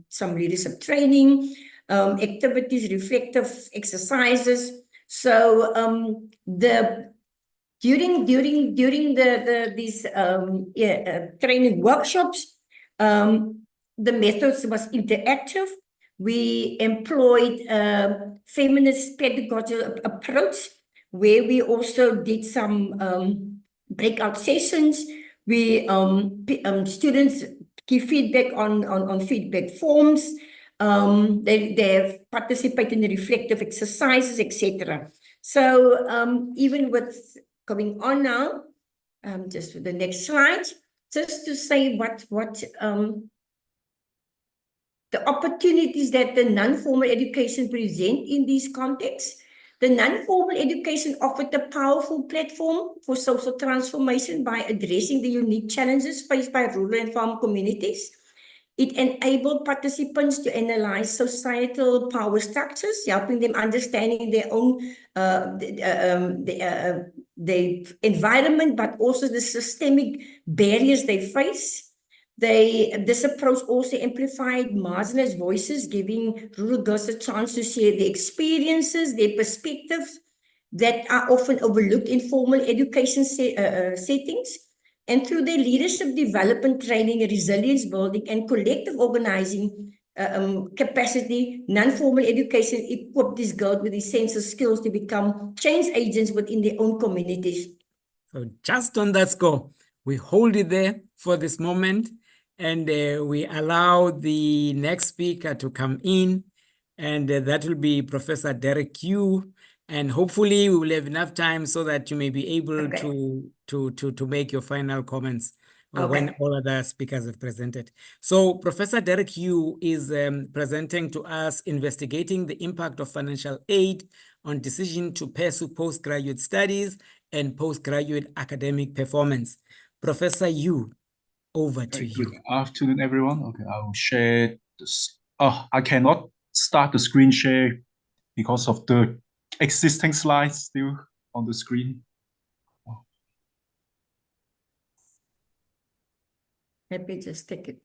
some leadership training, activities, reflective exercises. So during these training workshops, the methods was interactive. We employed a feminist pedagogical approach where we also did some breakout sessions. We students give feedback on feedback forms. They have participated in the reflective exercises, etc. So even with going on now, just with the next slide, just to say what the opportunities that the non-formal education present in these contexts. The non-formal education offered a powerful platform for social transformation by addressing the unique challenges faced by rural and farm communities. It enabled participants to analyze societal power structures, helping them understanding their own the environment, but also the systemic barriers they face. This approach also amplified marginalized voices, giving rural girls a chance to share their experiences, their perspectives that are often overlooked in formal education settings. And through their leadership development training, resilience building, and collective organizing capacity, non-formal education equipped these girls with essential skills to become change agents within their own communities. So just on that score, we hold it there for this moment, and we allow the next speaker to come in, and that will be Professor Derek Yu. And hopefully we will have enough time so that you may be able to make your final comments when all other speakers have presented. So Professor Derek Yu is presenting to us investigating the impact of financial aid on decision to pursue postgraduate studies and postgraduate academic performance. Professor Yu, over to you. Good afternoon, everyone. Okay, I will share this. Oh, I cannot start the screen share because of the existing slides still on the screen. Oh. Let me just take it.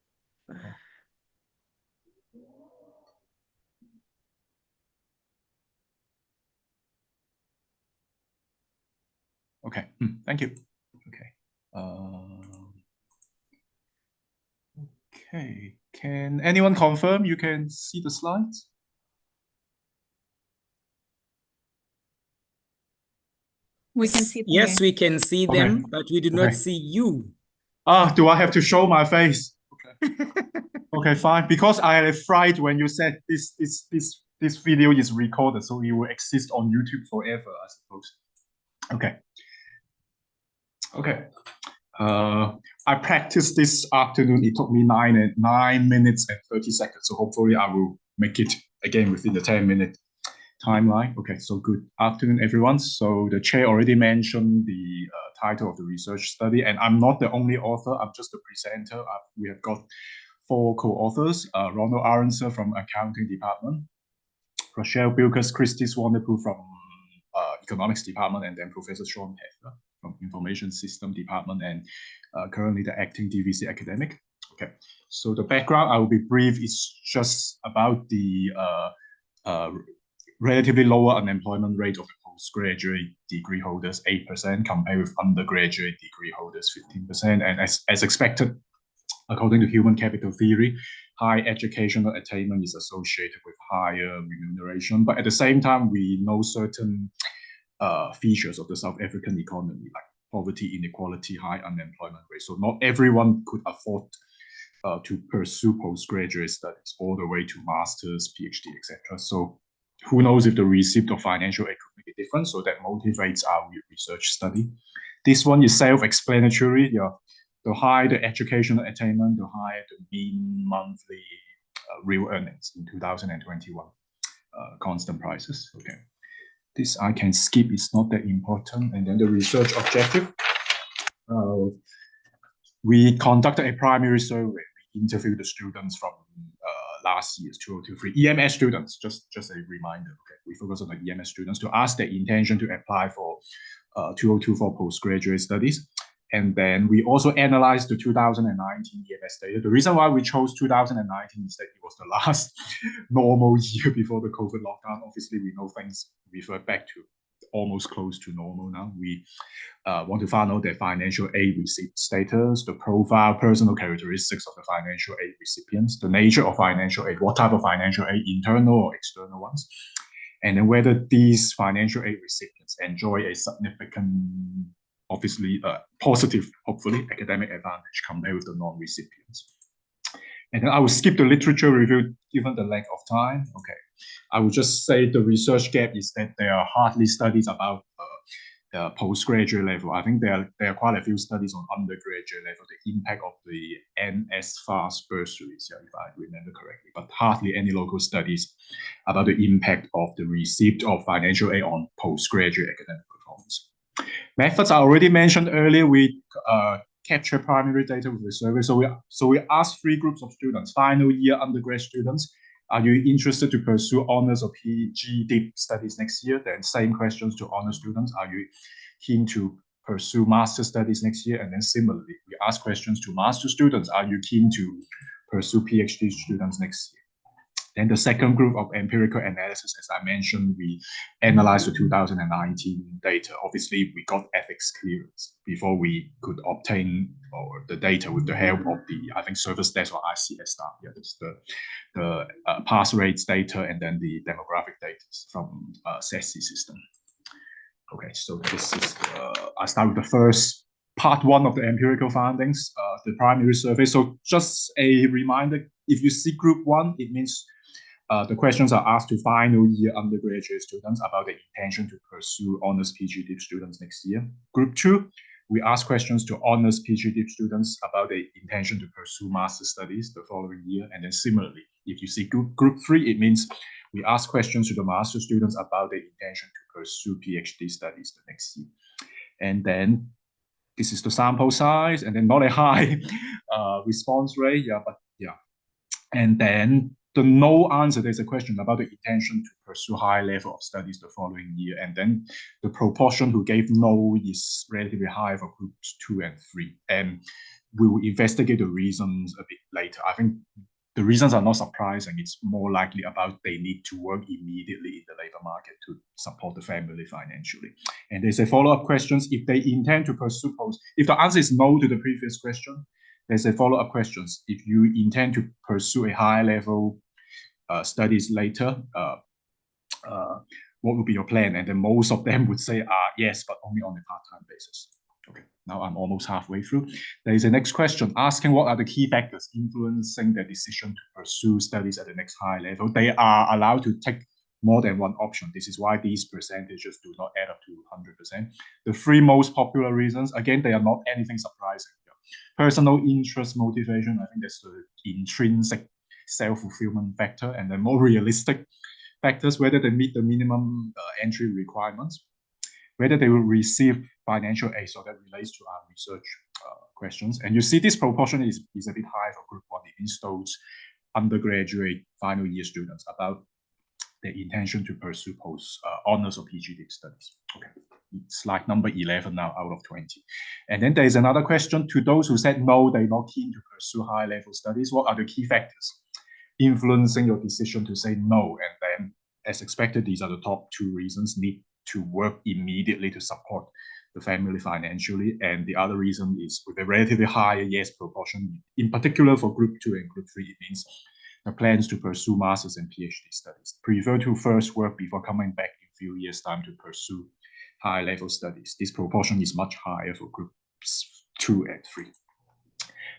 Okay, thank you. Okay. Okay, can anyone confirm you can see the slides? We can see them. Yes, we can see them, but we do not see you. Ah, do I have to show my face? Okay. Okay, fine. Because I had a fright when you said this video is recorded, so it will exist on YouTube forever, I suppose. Okay. Okay. I practiced this afternoon. It took me 9 minutes and 30 seconds. So hopefully I will make it again within the 10-minute timeline. Okay, so good afternoon, everyone. So the chair already mentioned the title of the research study, and I'm not the only author. I'm just the presenter. We have got 4 co-authors, Ronald Aronson from Accounting Department, Rochelle Bilkers, Christy Swanepoel from Economics Department, and then Professor Sean Heffer from Information System Department, and currently the acting DVC academic. Okay, so the background, I will be brief, is just about the relatively lower unemployment rate of postgraduate degree holders, 8%, compared with undergraduate degree holders, 15%. And as expected, according to human capital theory, high educational attainment is associated with higher remuneration. But at the same time, we know certain features of the South African economy, like poverty, inequality, high unemployment rate. So not everyone could afford to pursue postgraduate studies all the way to master's, PhD, etc. So who knows if the receipt of financial aid could make a difference? So that motivates our research study. This one is self-explanatory. Yeah, the higher the educational attainment, the higher the mean monthly real earnings in 2021 constant prices. Okay, this I can skip. It's not that important. And then the research objective. We conducted a primary survey. We interviewed the students from last year's 2023 EMS students. Just a reminder. Okay, we focus on the EMS students to ask their intention to apply for 2024 postgraduate studies. And then we also analyzed the 2019 EMS data. The reason why we chose 2019 is that it was the last normal year before the COVID lockdown. Obviously, we know things revert back to almost close to normal now. We want to find out their financial aid receipt status, the profile, personal characteristics of the financial aid recipients, the nature of financial aid, what type of financial aid, internal or external ones, and then whether these financial aid recipients enjoy a significant, obviously positive, hopefully, academic advantage compared with the non-recipients. And then I will skip the literature review given the lack of time. Okay, I will just say the research gap is that there are hardly studies about postgraduate level. I think there are quite a few studies on undergraduate level, the impact of the NSFAS bursaries, yeah, if I remember correctly, but hardly any local studies about the impact of the receipt of financial aid on postgraduate academic performance. Methods I already mentioned earlier. We capture primary data with the survey. So we asked 3 groups of students, final year undergrad students. Are you interested to pursue honors or PG deep studies next year? Then same questions to honor students. Are you keen to pursue master studies next year? And then similarly, we ask questions to master students. Are you keen to pursue PhD students next year? Then the second group of empirical analysis, as I mentioned, we analyzed the 2019 data. Obviously, we got ethics clearance before we could obtain the data with the help of the, I think, service desk or ICS staff. Yeah, that's the pass rates data and then the demographic data from SESI system. Okay, so this is, I start with the first part 1 of the empirical findings, the primary survey. So just a reminder, if you see group 1, it means the questions are asked to final year undergraduate students about the intention to pursue honors PhD students next year. Group 2, we ask questions to honors PhD students about the intention to pursue master studies the following year. And then similarly, if you see group 3, it means we ask questions to the master students about the intention to pursue PhD studies the next year. And then this is the sample size, and then not a high response rate. Yeah, but yeah. And then the no answer, there's a question about the intention to pursue high level of studies the following year. And then the proportion who gave no is relatively high for groups 2 and 3. And we will investigate the reasons a bit later. I think the reasons are not surprising. It's more likely about they need to work immediately in the labor market to support the family financially. And there's a follow-up questions. If they intend to pursue if the answer is no to the previous question, there's a follow-up questions. If you intend to pursue a high level studies later, what would be your plan? And then most of them would say, yes, but only on a part-time basis. Okay, now I'm almost halfway through. There is a next question asking what are the key factors influencing their decision to pursue studies at the next high level. They are allowed to take more than one option. This is why these percentages do not add up to 100%. The 3 most popular reasons, again, they are not anything surprising. Personal interest, motivation, I think that's the intrinsic self-fulfillment factor, and the more realistic factors, whether they meet the minimum entry requirements, whether they will receive financial aid. So that relates to our research questions. And you see this proportion is a bit high for group 1. It means those undergraduate final year students, about their intention to pursue honors or PG deep studies. Okay, slide number 11 now out of 20. And then there is another question to those who said no, they're not keen to pursue high-level studies. What are the key factors influencing your decision to say no? And then, as expected, these are the top 2 reasons: need to work immediately to support the family financially, and the other reason is with a relatively higher yes proportion, in particular for group 2 and group 3, it means the plans to pursue masters and PhD studies. Prefer to first work before coming back in a few years' time to pursue high-level studies. This proportion is much higher for groups 2 and 3.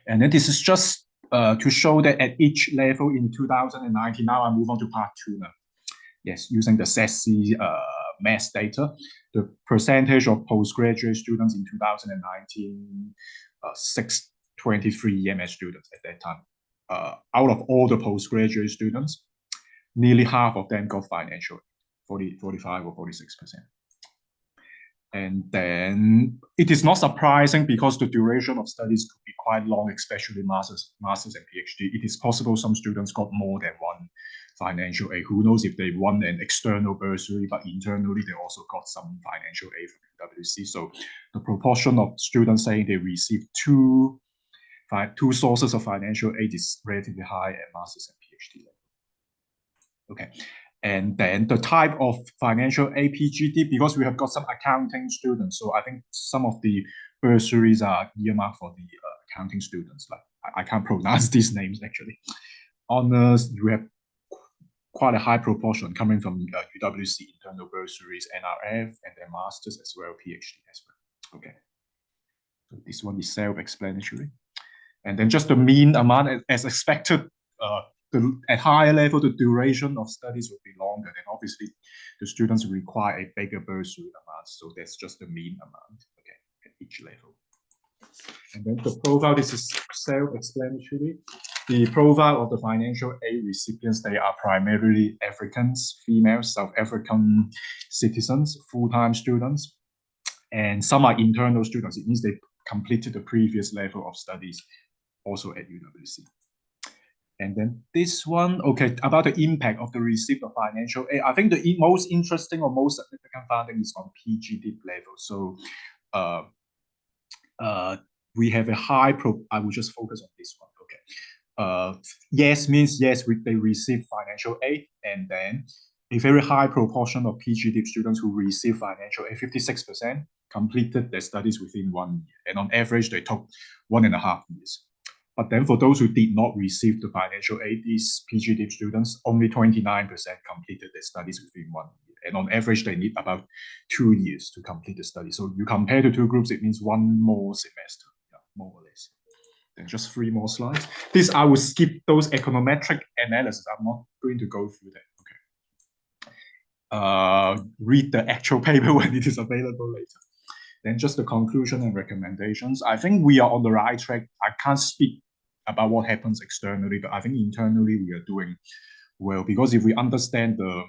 And then this is just to show that at each level in 2019, now I move on to part 2 now. Yes, using the SESI mass data, the percentage of postgraduate students in 2019, 623 EMS students at that time. Out of all the postgraduate students, nearly half of them got financial, 45 or 46%. And then it is not surprising because the duration of studies could be quite long, especially masters and PhD. It is possible some students got more than one financial aid. Who knows if they won an external bursary, but internally they also got some financial aid from UWC. So the proportion of students saying they received two sources of financial aid is relatively high at masters and PhD level. Okay. And then the type of financial aid PGD, because we have got some accounting students, so I think some of the bursaries are earmarked for the accounting students. Like I can't pronounce these names actually. Honors, you have quite a high proportion coming from UWC internal bursaries, NRF, and then masters as well, PhD as well. Okay, so this one is self-explanatory. And then just the mean amount as expected. At higher level, the duration of studies will be longer, and obviously the students require a bigger bursary amount. So that's just the mean amount, okay, at each level. And then the profile, this is self-explanatory. The profile of the financial aid recipients, they are primarily Africans, females, South African citizens, full-time students, and some are internal students. It means they completed the previous level of studies also at UWC. And then this one, okay, about the impact of the receipt of financial aid. I think the most interesting or most significant finding is on PGD level. So we have a high I will just focus on this one, okay. Yes means yes, they receive financial aid, and then a very high proportion of PGD students who receive financial aid, 56%, completed their studies within 1 year. And on average, they took 1.5 years. But then for those who did not receive the financial aid, these PGD students, only 29% completed their studies within 1 year. And on average, they need about 2 years to complete the study. So you compare the two groups, it means 1 more semester, yeah, more or less. Then just 3 more slides. This, I will skip those econometric analysis. I'm not going to go through that, okay. Read the actual paper when it is available later. Then just the conclusion and recommendations. I think we are on the right track. I can't speak about what happens externally, but I think internally we are doing well, because if we understand the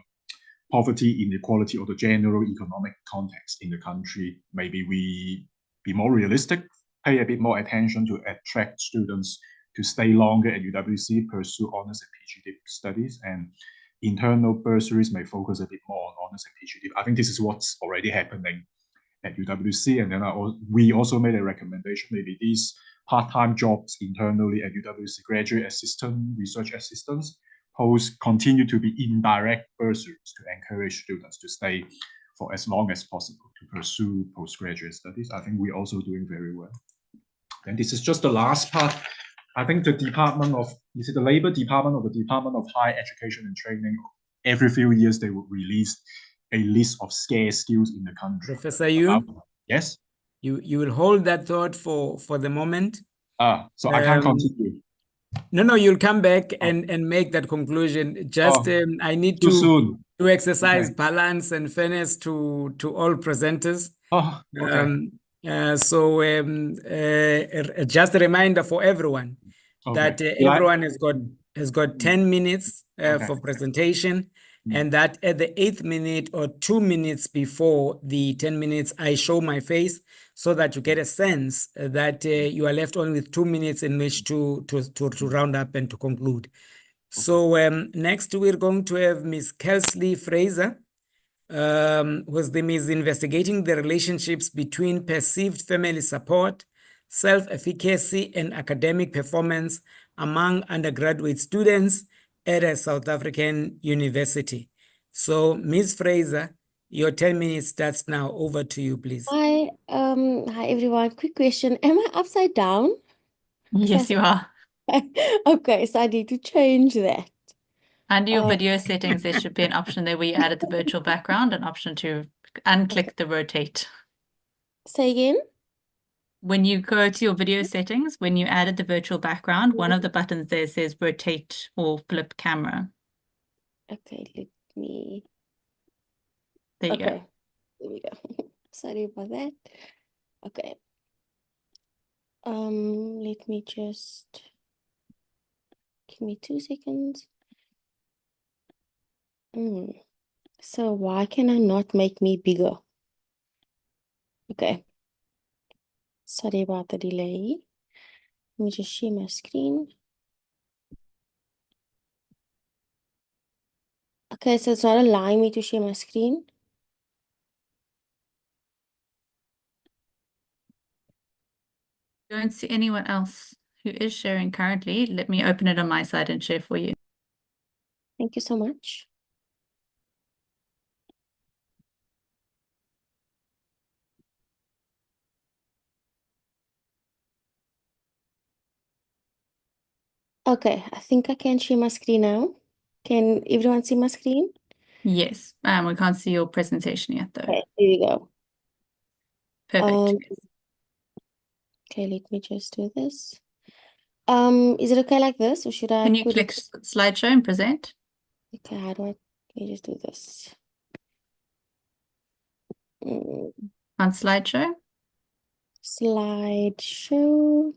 poverty, inequality, or the general economic context in the country, maybe we be more realistic, pay a bit more attention to attract students to stay longer at UWC, pursue honors and PhD studies, and internal bursaries may focus a bit more on honors and PhD. I think this is what's already happening at UWC, and then we also made a recommendation, maybe these part-time jobs internally at UWC, graduate assistant, research assistants, continue to be indirect bursaries to encourage students to stay for as long as possible to pursue postgraduate studies. I think we're also doing very well. And this is just the last part. I think the Department of, the Labor Department or the Department of Higher Education and Training, every few years they will release a list of scarce skills in the country. Professor Yoon? Yes? You will hold that thought for the moment. So I can't continue. No, you'll come back and make that conclusion. Just I need to exercise balance and fairness to all presenters. Just a reminder for everyone that everyone has got 10 minutes for presentation. And that at the 8th minute or 2 minutes before the 10 minutes, I show my face so that you get a sense that you are left only with 2 minutes in which to round up and to conclude. So next we're going to have Ms. Kelsley Fraser, whose theme is investigating the relationships between perceived family support, self-efficacy, and academic performance among undergraduate students at a South African university. So Ms. Fraser, your 10 minutes starts now. Over to you, please. Hi everyone. Quick question. Am I upside down? Yes, you are. Okay, so I need to change that. Under your Uh, video settings, there should be an option there where you added the virtual background, an option to unclick the rotate. Say again? When you go to your video settings, when you added the virtual background, one of the buttons there says rotate or flip camera. Okay, let me. There you go. Okay, there we go. Sorry about that. Okay. Let me just give me 2 seconds. So why can I not make me bigger? Okay. Sorry about the delay. Let me just share my screen. Okay, so it's not allowing me to share my screen. Don't see anyone else who is sharing currently. Let me open it on my side and share for you. Thank you so much. Okay, I think I can share my screen now. Can everyone see my screen? Yes, we can't see your presentation yet though. Okay, there you go. Perfect. Okay, let me just do this. Is it okay like this, or should I Can you put click it? slideshow and present? Okay, how do I? Let me just do this. Mm, On slideshow? Slideshow.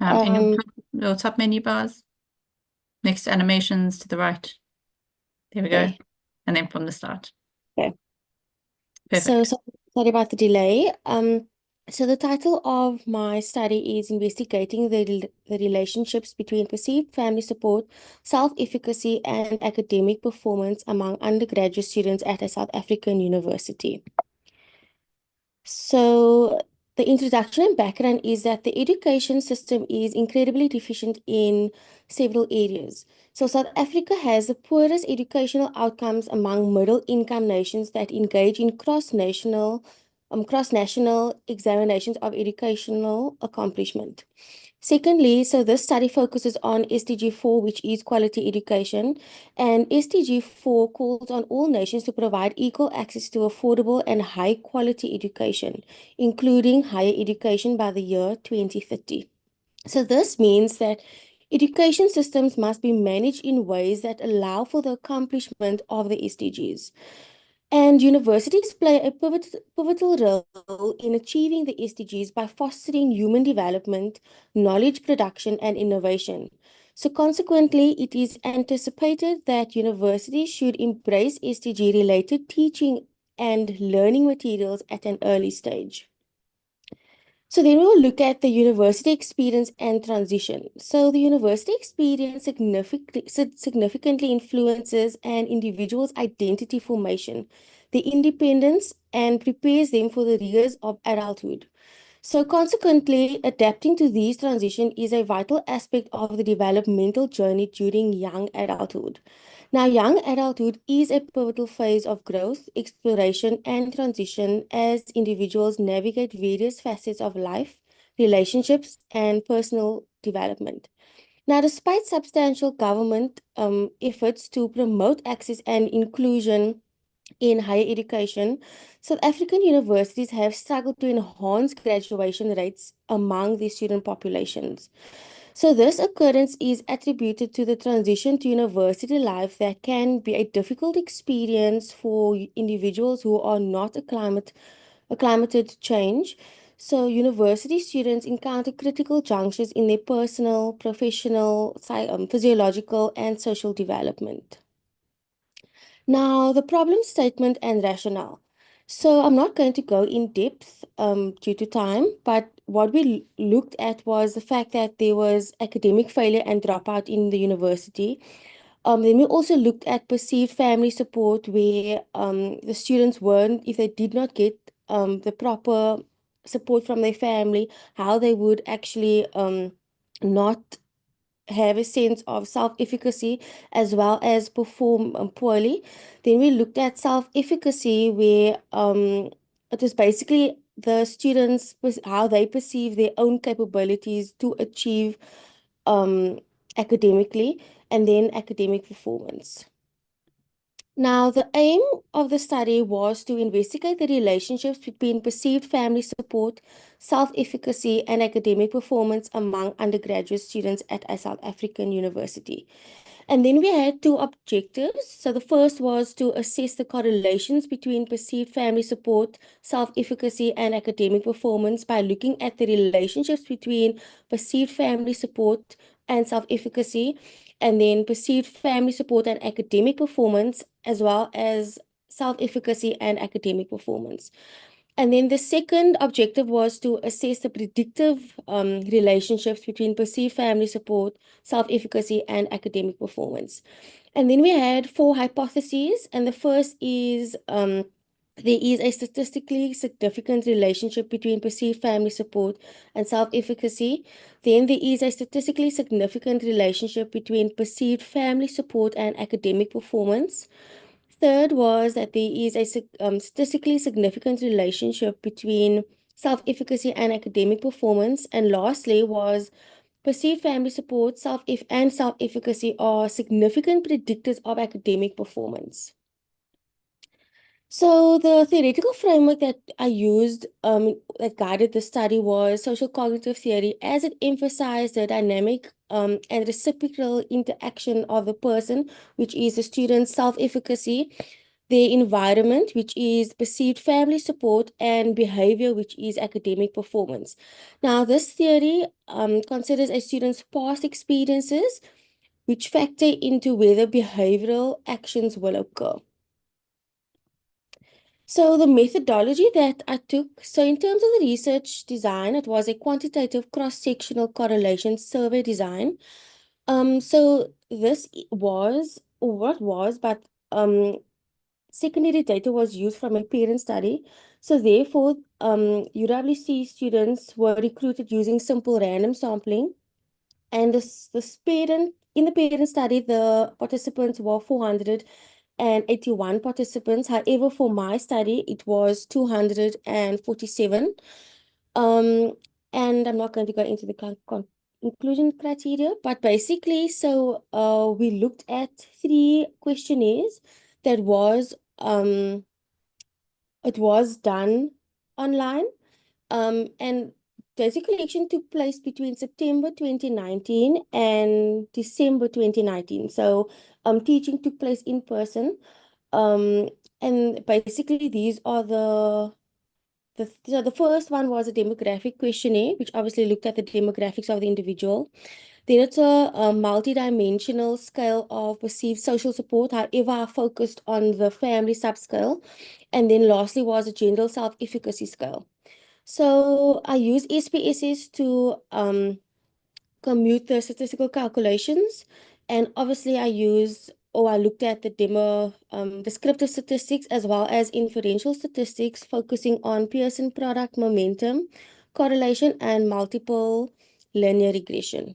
In your top menu bars, next to animations to the right. There we go. Okay. And then from the start. Okay. Perfect. So sorry about the delay. So the title of my study is investigating the relationships between perceived family support, self-efficacy, and academic performance among undergraduate students at a South African university. So the introduction and background is that the education system is incredibly deficient in several areas. So South Africa has the poorest educational outcomes among middle-income nations that engage in cross-national examinations of educational accomplishment. Secondly, so this study focuses on SDG 4, which is quality education, and SDG 4 calls on all nations to provide equal access to affordable and high quality education, including higher education by the year 2030. So this means that education systems must be managed in ways that allow for the accomplishment of the SDGs. And universities play a pivotal role in achieving the SDGs by fostering human development, knowledge production, and innovation. So consequently, it is anticipated that universities should embrace SDG-related teaching and learning materials at an early stage. So then we'll look at the university experience and transition. So the university experience significantly influences an individual's identity formation, the independence, and prepares them for the rigors of adulthood. So consequently, adapting to these transitions is a vital aspect of the developmental journey during young adulthood. Now, young adulthood is a pivotal phase of growth, exploration, and transition as individuals navigate various facets of life, relationships, and personal development. Now, despite substantial government efforts to promote access and inclusion in higher education, South African universities have struggled to enhance graduation rates among the student populations. So this occurrence is attributed to the transition to university life that can be a difficult experience for individuals who are not acclimated to change. So university students encounter critical junctures in their personal, professional, physiological, and social development. Now, the problem statement and rationale. So I'm not going to go in depth due to time, but what we looked at was the fact that there was academic failure and dropout in the university. Then we also looked at perceived family support, where the students weren't, if they did not get the proper support from their family, how they would actually not have a sense of self-efficacy as well as perform poorly. Then we looked at self-efficacy, where it is basically the students how they perceive their own capabilities to achieve academically, and then academic performance. Now, the aim of the study was to investigate the relationships between perceived family support, self-efficacy, and academic performance among undergraduate students at a South African university. And then we had two objectives. So the first was to assess the correlations between perceived family support, self-efficacy, and academic performance by looking at the relationships between perceived family support and self-efficacy, and then perceived family support and academic performance, as well as self-efficacy and academic performance. And then the second objective was to assess the predictive relationships between perceived family support, self-efficacy, and academic performance. And then we had 4 hypotheses, and the first is there is a statistically significant relationship between perceived family support and self-efficacy. Then there is a statistically significant relationship between perceived family support and academic performance. Third was that there is a statistically significant relationship between self-efficacy and academic performance. And lastly was perceived family support, self-efficacy are significant predictors of academic performance. So the theoretical framework that I used that guided the study was social cognitive theory, as it emphasized the dynamic and reciprocal interaction of the person, which is the student's self-efficacy, their environment, which is perceived family support, and behavior, which is academic performance. Now, this theory considers a student's past experiences, which factor into whether behavioral actions will occur. So the methodology that I took, so in terms of the research design, it was a quantitative cross-sectional correlation survey design. So this was, or what was, but secondary data was used from a parent study. So therefore, UWC students were recruited using simple random sampling. And in the parent study, the participants were 481 participants. However, for my study, it was 247. And I'm not going to go into the inclusion criteria, but basically, so we looked at 3 questionnaires that was it was done online, and data collection took place between September 2019 and December 2019. So teaching took place in person, and basically these are so the first one was a demographic questionnaire, which obviously looked at the demographics of the individual. Then it's a multi-dimensional scale of perceived social support. However, I focused on the family subscale. And then lastly was a general self-efficacy scale. So I use SPSS to commute the statistical calculations. And obviously I looked at the descriptive statistics as well as inferential statistics, focusing on Pearson product, momentum, correlation, and multiple linear regression.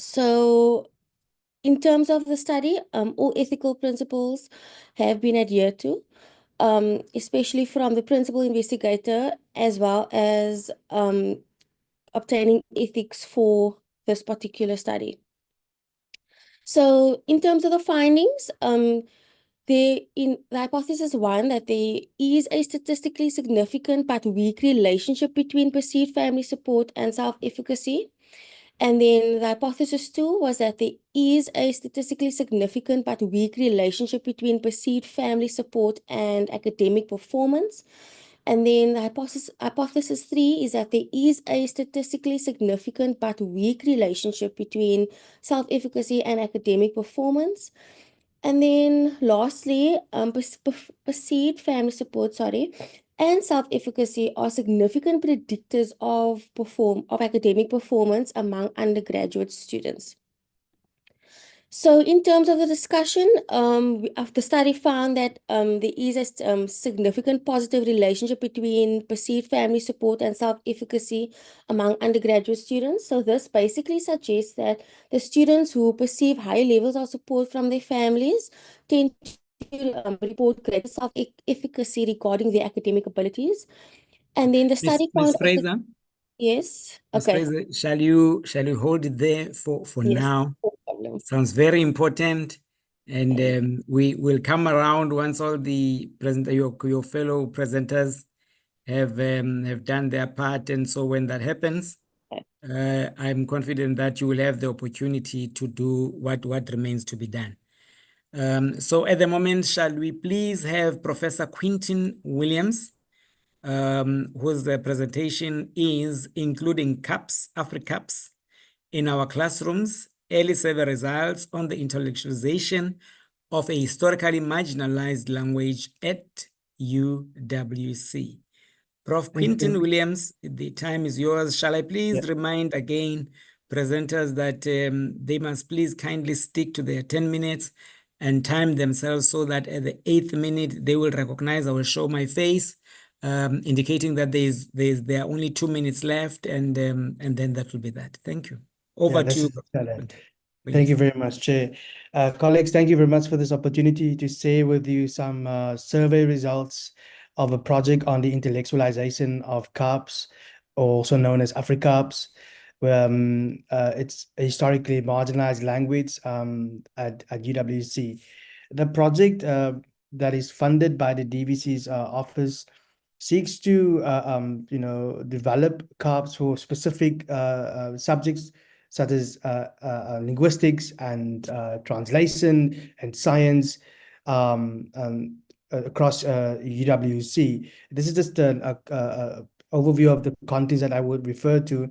So in terms of the study, all ethical principles have been adhered to, especially from the principal investigator, as well as obtaining ethics for this particular study. So in terms of the findings, the hypothesis 1, that there is a statistically significant but weak relationship between perceived family support and self-efficacy. And then the hypothesis 2 was that there is a statistically significant but weak relationship between perceived family support and academic performance. And then the hypothesis 3 is that there is a statistically significant but weak relationship between self-efficacy and academic performance. And then lastly, perceived family support, and self-efficacy are significant predictors of academic performance among undergraduate students. So in terms of the discussion, the study found that there is a significant positive relationship between perceived family support and self-efficacy among undergraduate students. So this basically suggests that the students who perceive high levels of support from their families tend to report greater self-efficacy regarding their academic abilities. And then the study Ms. found Fraser, yes, Ms. okay, Fraser, shall you hold it there for yes, now? no problem. Sounds very important, and we will come around once all the your fellow presenters have done their part, and so when that happens, I'm confident that you will have the opportunity to do what remains to be done. So at the moment, shall we please have Professor Quintin Williams, whose presentation is including CAPS, AfriCAPS, in our classrooms, early survey results on the intellectualization of a historically marginalized language at UWC. Prof. Quintin Williams, the time is yours. Shall I please remind again presenters that they must please kindly stick to their 10 minutes and time themselves so that at the 8th minute they will recognize, I will show my face, indicating that there are only 2 minutes left, and then that will be that. Thank you. Over to you. Thank you very much, Chair. Colleagues, thank you very much for this opportunity to share with you some survey results of a project on the intellectualization of CAPS, also known as AfriCAPS. It's a historically marginalized language at UWC. The project that is funded by the DVC's office seeks to develop CAPS for specific subjects such as linguistics and translation and science across UWC. This is just an overview of the contents that I would refer to.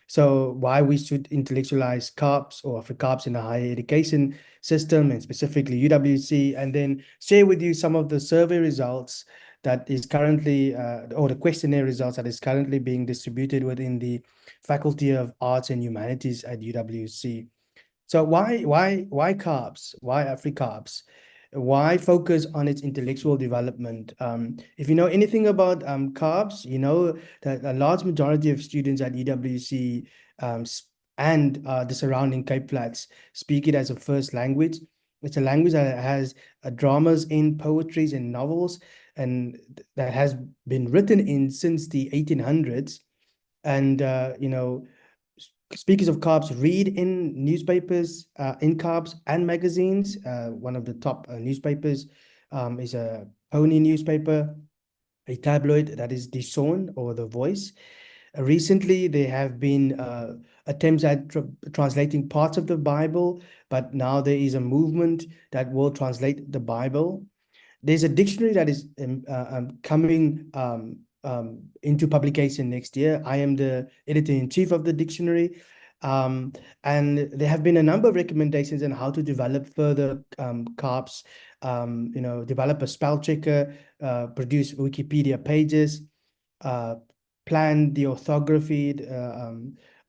So why we should intellectualize CAPS or AfriCAPS in the higher education system, and specifically UWC, and then share with you some of the survey results that is currently, or the questionnaire results that is currently being distributed within the Faculty of Arts and Humanities at UWC. So why CAPS? Why AfriCAPS? Why focus on its intellectual development? If you know anything about CAPS, you know that a large majority of students at UWC and the surrounding Cape Flats speak it as a first language. It's a language that has dramas in poetries and novels, and that has been written in since the 1800s. And speakers of CAPS read in newspapers, in CAPS and magazines. One of the top newspapers is a Pony newspaper, a tabloid that is Die Zoon or The Voice. Recently, there have been attempts at translating parts of the Bible, but now there is a movement that will translate the Bible. There's a dictionary that is coming into publication next year. I am the editor-in-chief of the dictionary. And there have been a number of recommendations on how to develop further CAPS, develop a spell checker, produce Wikipedia pages, plan the orthography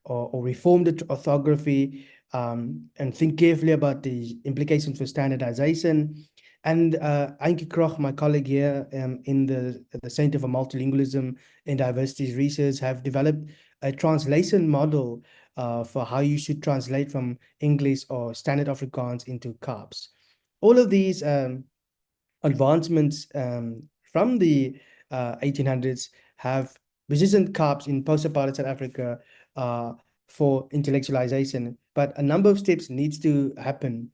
or reform the orthography, and think carefully about the implications for standardization. And Ankie Kroch, my colleague here in the Center for Multilingualism and Diversity Research, have developed a translation model for how you should translate from English or Standard Afrikaans into CAPS. All of these advancements from the 1800s have positioned CAPS in post-apartheid South Africa for intellectualization, but a number of steps needs to happen.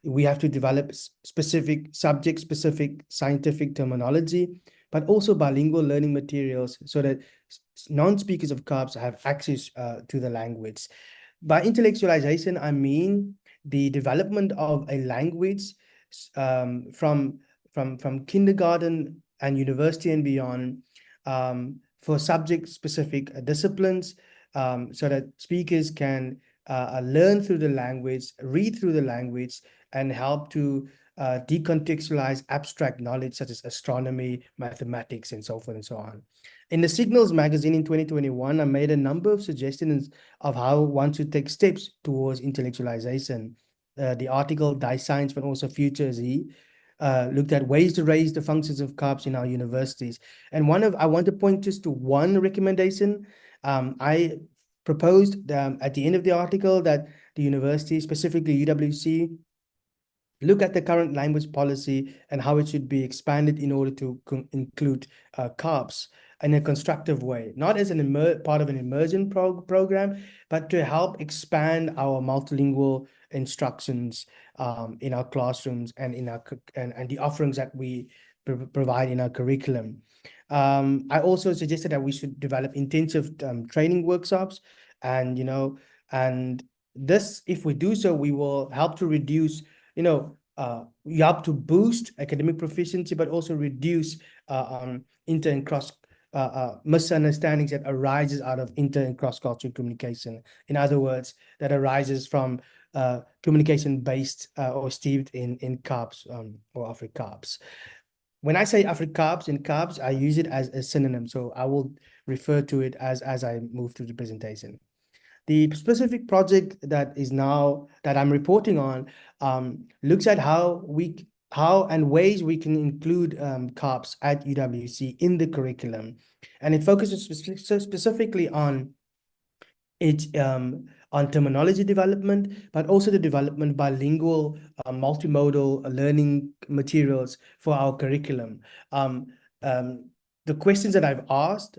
We have to develop specific subject-specific scientific terminology, but also bilingual learning materials so that non-speakers of CAPS have access to the language. By intellectualization, I mean the development of a language from kindergarten and university and beyond for subject-specific disciplines, so that speakers can learn through the language, read through the language, and help to decontextualize abstract knowledge such as astronomy, mathematics, and so forth and so on. In the Signals magazine in 2021, I made a number of suggestions of how one should take steps towards intellectualization. The article Die Science van onze Future Z looked at ways to raise the functions of CAPS in our universities. And I want to point just to one recommendation. I proposed at the end of the article that the university, specifically UWC, look at the current language policy and how it should be expanded in order to include CAPS in a constructive way, not as part of an immersion program, but to help expand our multilingual instructions in our classrooms and in our and the offerings that we provide in our curriculum. I also suggested that we should develop intensive training workshops, and this, if we do so, we will help to reduce, we help to boost academic proficiency, but also reduce inter and cross misunderstandings that arises out of inter and cross-cultural communication. In other words, that arises from communication based or steeped in CAPS or AfriCAPS. When I say AfriCAPS and CAPS, I use it as a synonym, so I will refer to it as I move through the presentation. The specific project that I'm reporting on looks at how and ways we can include CAPS at UWC in the curriculum, and it focuses specifically on terminology development, but also the development of bilingual multimodal learning materials for our curriculum. The questions that I've asked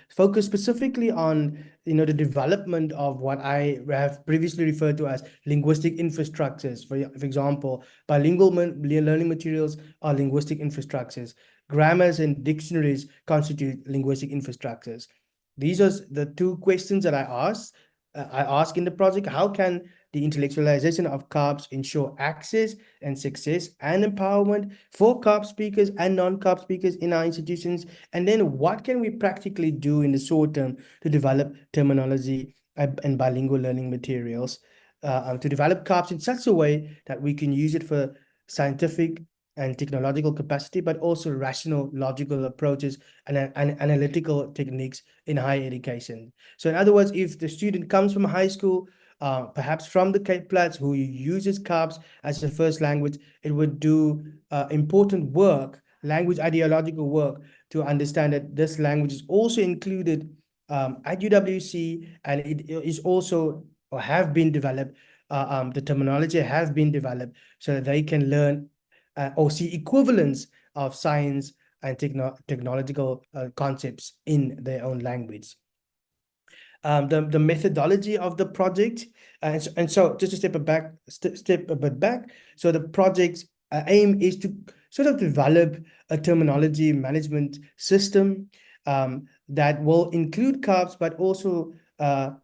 focus specifically on the development of what I have previously referred to as linguistic infrastructures. For example, bilingual learning materials are linguistic infrastructures. Grammars and dictionaries constitute linguistic infrastructures. These are the two questions that I ask in the project. How can the intellectualization of CAPS ensure access and success and empowerment for CAPS speakers and non-CAPS speakers in our institutions? And then what can we practically do in the short term to develop terminology and bilingual learning materials, to develop CAPS in such a way that we can use it for scientific and technological capacity, but also rational, logical approaches and analytical techniques in higher education. So in other words, if the student comes from high school, perhaps from the Cape Flats, who uses CAPS as a first language, it would do important work, language ideological work, to understand that this language is also included at UWC, and it is also, or have been developed, the terminology has been developed so that they can learn or see equivalence of science and technological concepts in their own language. The methodology of the project, and so just to step a bit back. So the project's aim is to sort of develop a terminology management system that will include CAPS, but also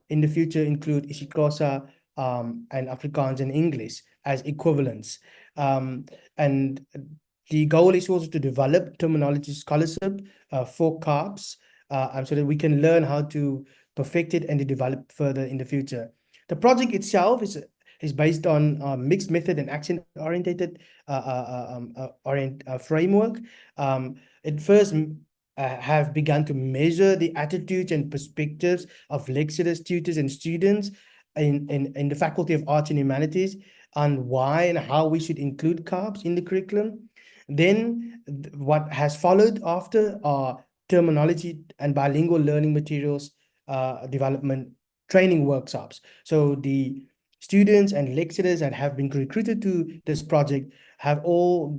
in the future include isiXhosa and Afrikaans and English as equivalents. And the goal is also to develop terminology scholarship for CAPS, so that we can learn how to perfect it and to develop further in the future. The project itself is based on mixed method and action-oriented framework. It first have begun to measure the attitudes and perspectives of lecturers, tutors, and students in the Faculty of Arts and Humanities on why and how we should include CAPS in the curriculum. Then what has followed after are terminology and bilingual learning materials development training workshops. So the students and lecturers that have been recruited to this project have all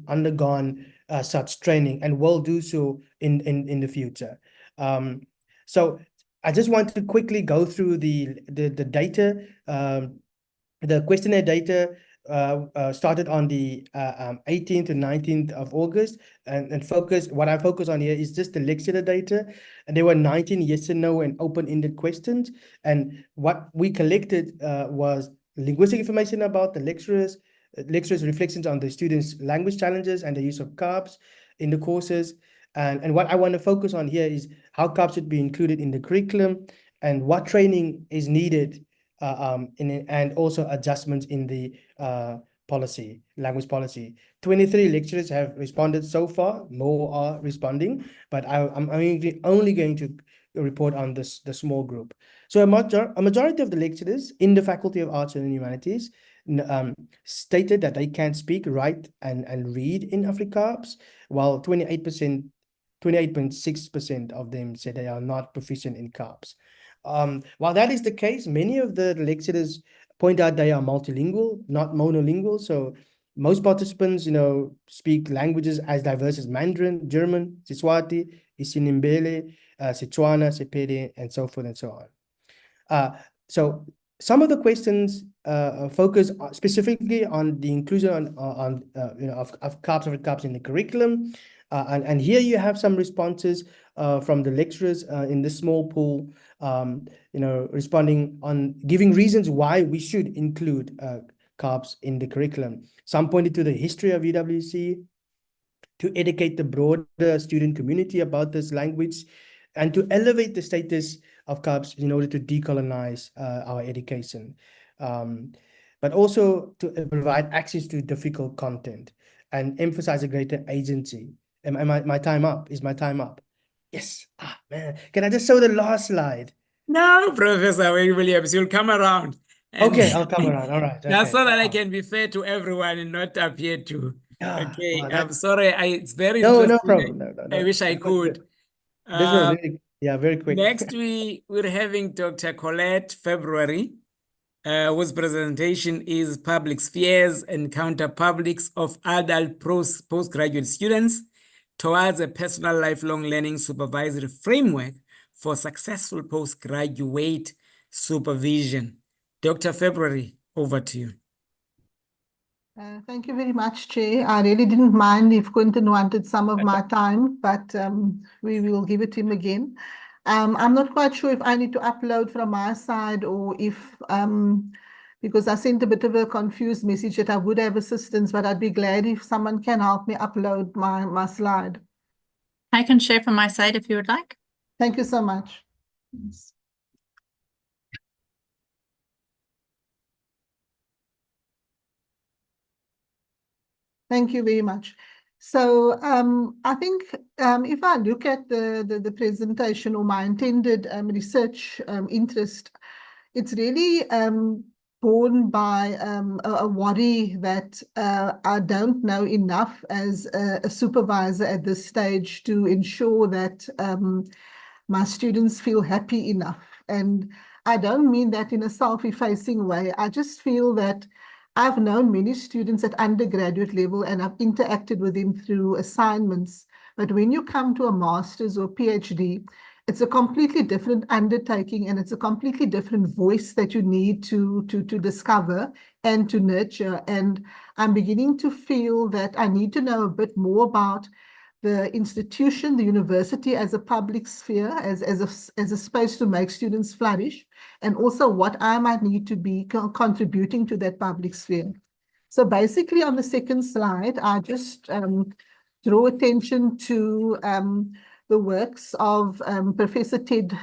undergone such training and will do so in the future. So I just want to quickly go through the data. The questionnaire data started on the 18th to 19th of August, and what I focus on here is just the lecturer data. And there were 19 yes and no and open-ended questions. And what we collected was linguistic information about the lecturers reflections on the students' language challenges and the use of CAPS in the courses. And what I want to focus on here is how CAPS should be included in the curriculum and what training is needed and also adjustments in the policy, language policy. 23 lecturers have responded so far, more are responding, but I'm only going to report on the small group. So a majority of the lecturers in the Faculty of Arts and Humanities stated that they can speak, write, and read in Afrikaans, while 28.6% of them said they are not proficient in Kaapse. While that is the case, many of the lecturers point out they are multilingual, not monolingual. So most participants, speak languages as diverse as Mandarin, German, Siswati, Isininbele, Setswana, Sepedi, and so forth and so on. So some of the questions focus specifically on the inclusion of Kaapse in the curriculum. And here you have some responses from the lecturers in this small pool, responding on giving reasons why we should include Kaapse in the curriculum. Some pointed to the history of UWC, to educate the broader student community about this language, and to elevate the status of Kaapse in order to decolonize our education. But also to provide access to difficult content and emphasize a greater agency. My time up? Is my time up? Yes. Man. Can I just show the last slide? No, Professor Williams, you'll come around. Okay, I'll come around. All right. Now, Okay. so that I can be fair to everyone and not appear to. Okay, well, I'm sorry. It's very No interesting. problem. No. I wish I could. This was really, very quick. Next, we're having Dr. Colette February, whose presentation is Public Spheres and Counter-Publics of Adult Postgraduate Students towards a Personal Lifelong Learning Supervisory Framework for Successful Postgraduate Supervision. Dr. February, over to you. Thank you very much, Chair. I really didn't mind if Quentin wanted some of my time, but we will give it to him again. I'm not quite sure if I need to upload from my side or if, because I sent a bit of a confused message that I would have assistance, but I'd be glad if someone can help me upload my slide. I can share from my side if you would like. Thank you so much. Yes. Thank you very much. So I think if I look at the presentation or my intended research interest, it's really born by a worry that I don't know enough as a supervisor at this stage to ensure that my students feel happy enough. And I don't mean that in a self-effacing way. I just feel that I've known many students at undergraduate level and I've interacted with them through assignments. But when you come to a master's or PhD, it's a completely different undertaking and it's a completely different voice that you need to discover and to nurture. And I'm beginning to feel that I need to know a bit more about the institution, the university as a public sphere, as a space to make students flourish, and also what I might need to be contributing to that public sphere. So basically on the second slide, I just draw attention to the works of Professor Ted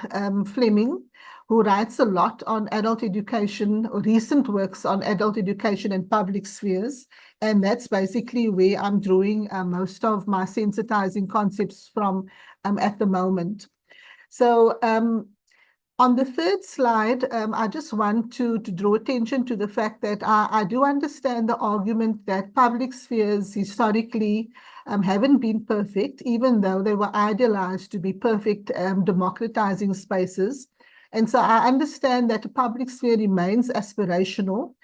Fleming, who writes a lot on adult education, or recent works on adult education and public spheres. And that's basically where I'm drawing most of my sensitizing concepts from at the moment. So on the third slide, I just want to draw attention to the fact that I do understand the argument that public spheres historically haven't been perfect, even though they were idealized to be perfect democratizing spaces. And so I understand that the public sphere remains aspirational,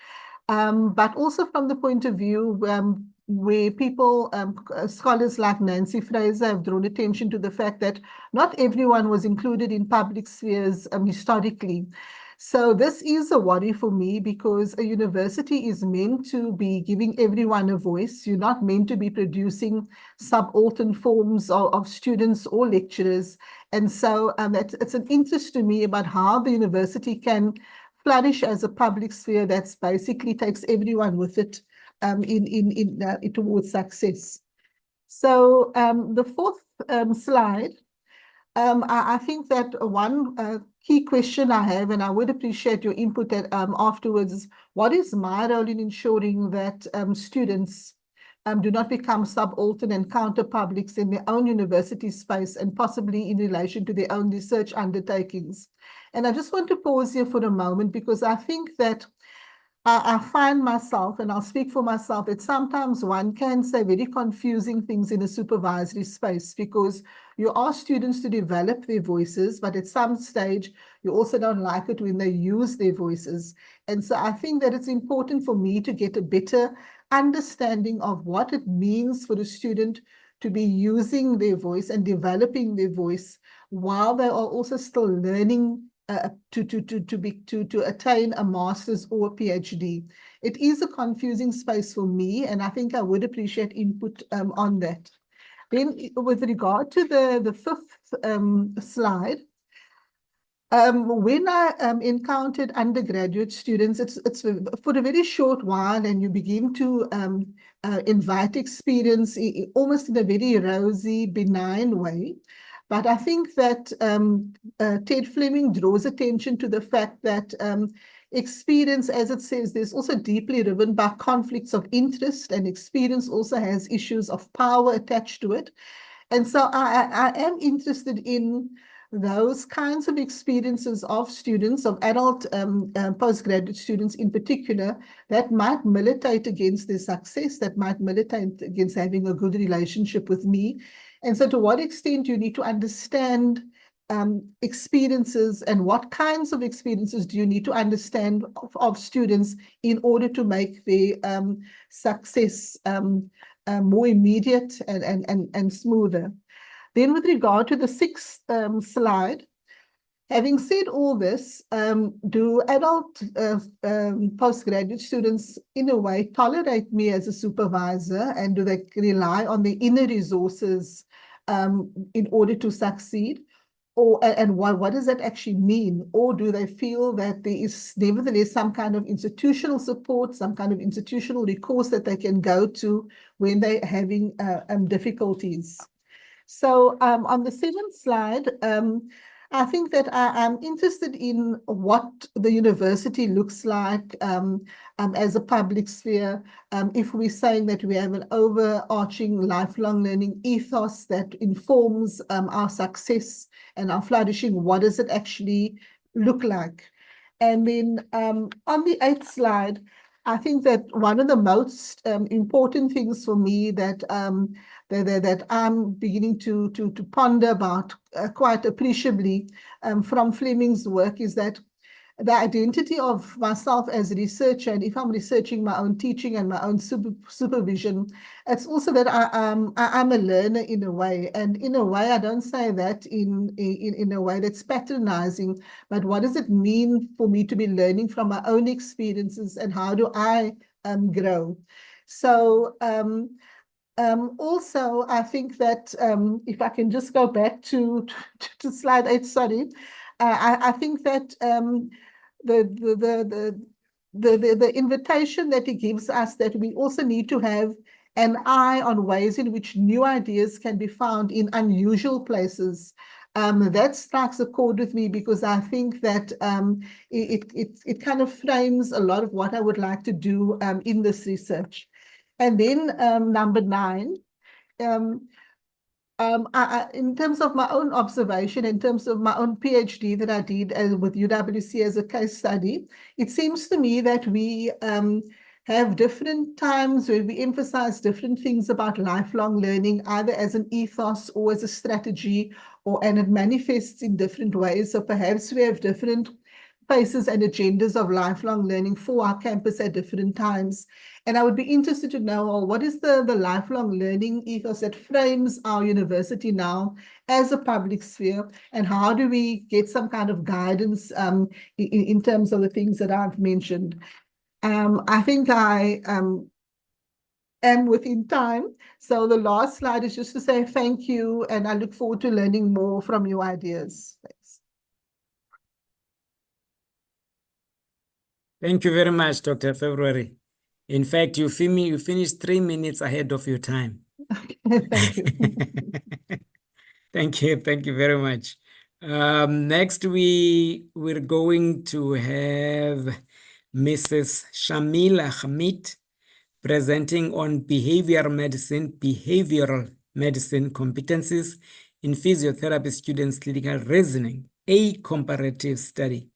but also from the point of view where people, scholars like Nancy Fraser have drawn attention to the fact that not everyone was included in public spheres historically. So this is a worry for me because a university is meant to be giving everyone a voice. You're not meant to be producing subaltern forms of students or lecturers. And so it's an interest to me about how the university can flourish as a public sphere that's basically takes everyone with it towards success. So the fourth slide, I think that one key question I have, and I would appreciate your input afterwards, is what is my role in ensuring that students do not become subaltern and counter-publics in their own university space and possibly in relation to their own research undertakings. And I just want to pause here for a moment because I think that I find myself, and I'll speak for myself, that sometimes one can say very confusing things in a supervisory space because you ask students to develop their voices, but at some stage, you also don't like it when they use their voices. And so I think that it's important for me to get a better understanding of what it means for a student to be using their voice and developing their voice while they are also still learning to attain a master's or a PhD. It is a confusing space for me, and I think I would appreciate input on that. Then with regard to the fifth slide, when I encountered undergraduate students, it's for a very short while, and you begin to invite experience almost in a very rosy, benign way. But I think that Ted Fleming draws attention to the fact that experience, as it says, there's also deeply driven by conflicts of interest, and experience also has issues of power attached to it. And so I am interested in those kinds of experiences of students, of adult postgraduate students in particular, that might militate against their success, that might militate against having a good relationship with me. And so to what extent you need to understand experiences, and what kinds of experiences do you need to understand of students in order to make their success more immediate and smoother. Then with regard to the sixth slide, having said all this, do adult postgraduate students in a way tolerate me as a supervisor, and do they rely on the inner resources in order to succeed? And what does that actually mean? Or do they feel that there is nevertheless some kind of institutional support, some kind of institutional recourse that they can go to when they're having difficulties? So on the seventh slide, I think that I'm interested in what the university looks like as a public sphere. If we're saying that we have an overarching lifelong learning ethos that informs our success and our flourishing, what does it actually look like? And then on the eighth slide, I think that one of the most important things for me that that I'm beginning to ponder about quite appreciably from Fleming's work is that the identity of myself as a researcher, and if I'm researching my own teaching and my own supervision, it's also that I'm a learner in a way. And in a way, I don't say that in a way that's patronizing, but what does it mean for me to be learning from my own experiences, and how do I grow? So also, I think that if I can just go back to slide 8, sorry, I think that the invitation that he gives us, that we also need to have an eye on ways in which new ideas can be found in unusual places. That strikes a chord with me, because I think that it kind of frames a lot of what I would like to do in this research. And then number 9, in terms of my own observation, in terms of my own PhD that I did with UWC as a case study, it seems to me that we have different times where we emphasize different things about lifelong learning, either as an ethos or as a strategy, and it manifests in different ways. So perhaps we have different paces and agendas of lifelong learning for our campus at different times. And I would be interested to know, well, what is the lifelong learning ethos that frames our university now as a public sphere, and how do we get some kind of guidance in terms of the things that I've mentioned? I think I am within time. So the last slide is just to say thank you, and I look forward to learning more from your ideas. Thanks. Thank you very much, Dr. February. In fact, you finished 3 minutes ahead of your time. Okay, thank you. Thank you very much. Next, we're going to have Mrs. Shamila Hamid presenting on behavioral medicine competencies in physiotherapy students' clinical reasoning, a comparative study.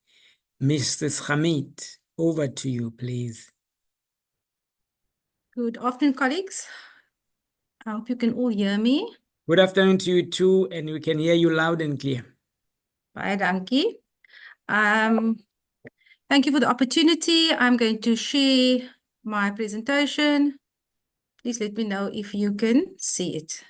Mrs. Hamid, over to you, please. Good afternoon, colleagues. I hope you can all hear me. Good afternoon to you too, and we can hear you loud and clear. Baie dankie. Thank you for the opportunity. I'm going to share my presentation. Please let me know if you can see it.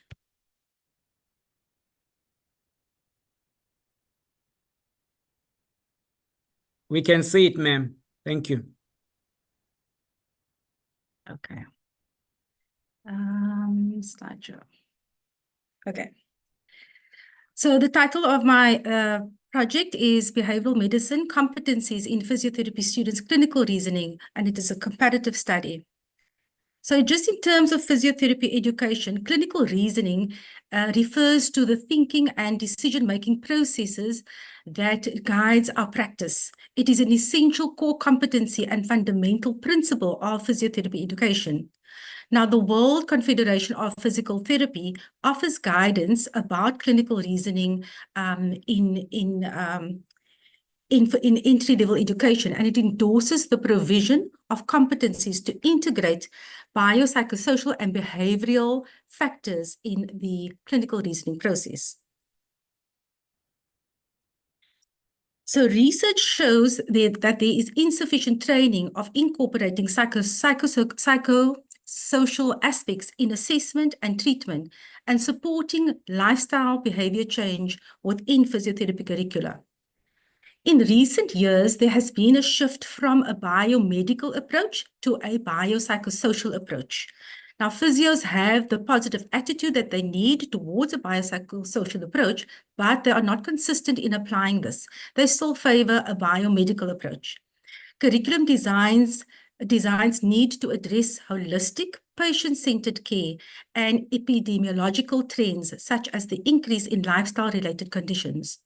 We can see it, ma'am. Thank you. Okay. Slideshow. Okay. So the title of my project is Behavioral Medicine Competencies in Physiotherapy Students' Clinical Reasoning, and it is a comparative study. So just in terms of physiotherapy education, clinical reasoning refers to the thinking and decision-making processes that guides our practice. It is an essential core competency and fundamental principle of physiotherapy education. Now, the World Confederation of Physical Therapy offers guidance about clinical reasoning in entry-level education, and it endorses the provision of competencies to integrate biopsychosocial and behavioral factors in the clinical reasoning process. So research shows that there is insufficient training of incorporating psychosocial aspects in assessment and treatment and supporting lifestyle behavior change within physiotherapy curricula. In recent years, there has been a shift from a biomedical approach to a biopsychosocial approach. Now, physios have the positive attitude that they need towards a biopsychosocial approach, but they are not consistent in applying this. They still favor a biomedical approach. Curriculum designs need to address holistic, patient-centered care and epidemiological trends, such as the increase in lifestyle-related conditions.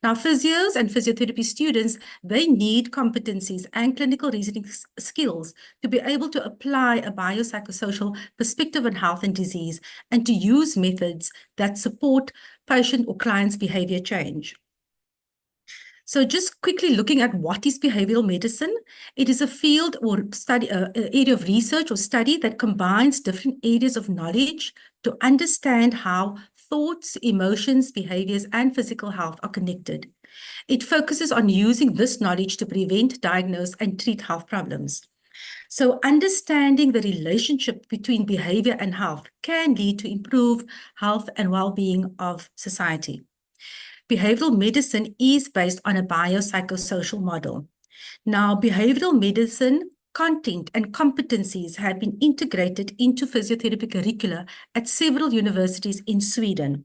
Now, physios and physiotherapy students, they need competencies and clinical reasoning skills to be able to apply a biopsychosocial perspective on health and disease and to use methods that support patient or client's behavior change. So just quickly looking at what is behavioral medicine, it is a field or study, area of research or study that combines different areas of knowledge to understand how thoughts, emotions, behaviors, and physical health are connected. It focuses on using this knowledge to prevent, diagnose, and treat health problems. So understanding the relationship between behavior and health can lead to improved health and well-being of society. Behavioral medicine is based on a biopsychosocial model. Now, behavioral medicine content and competencies have been integrated into physiotherapy curricula at several universities in Sweden.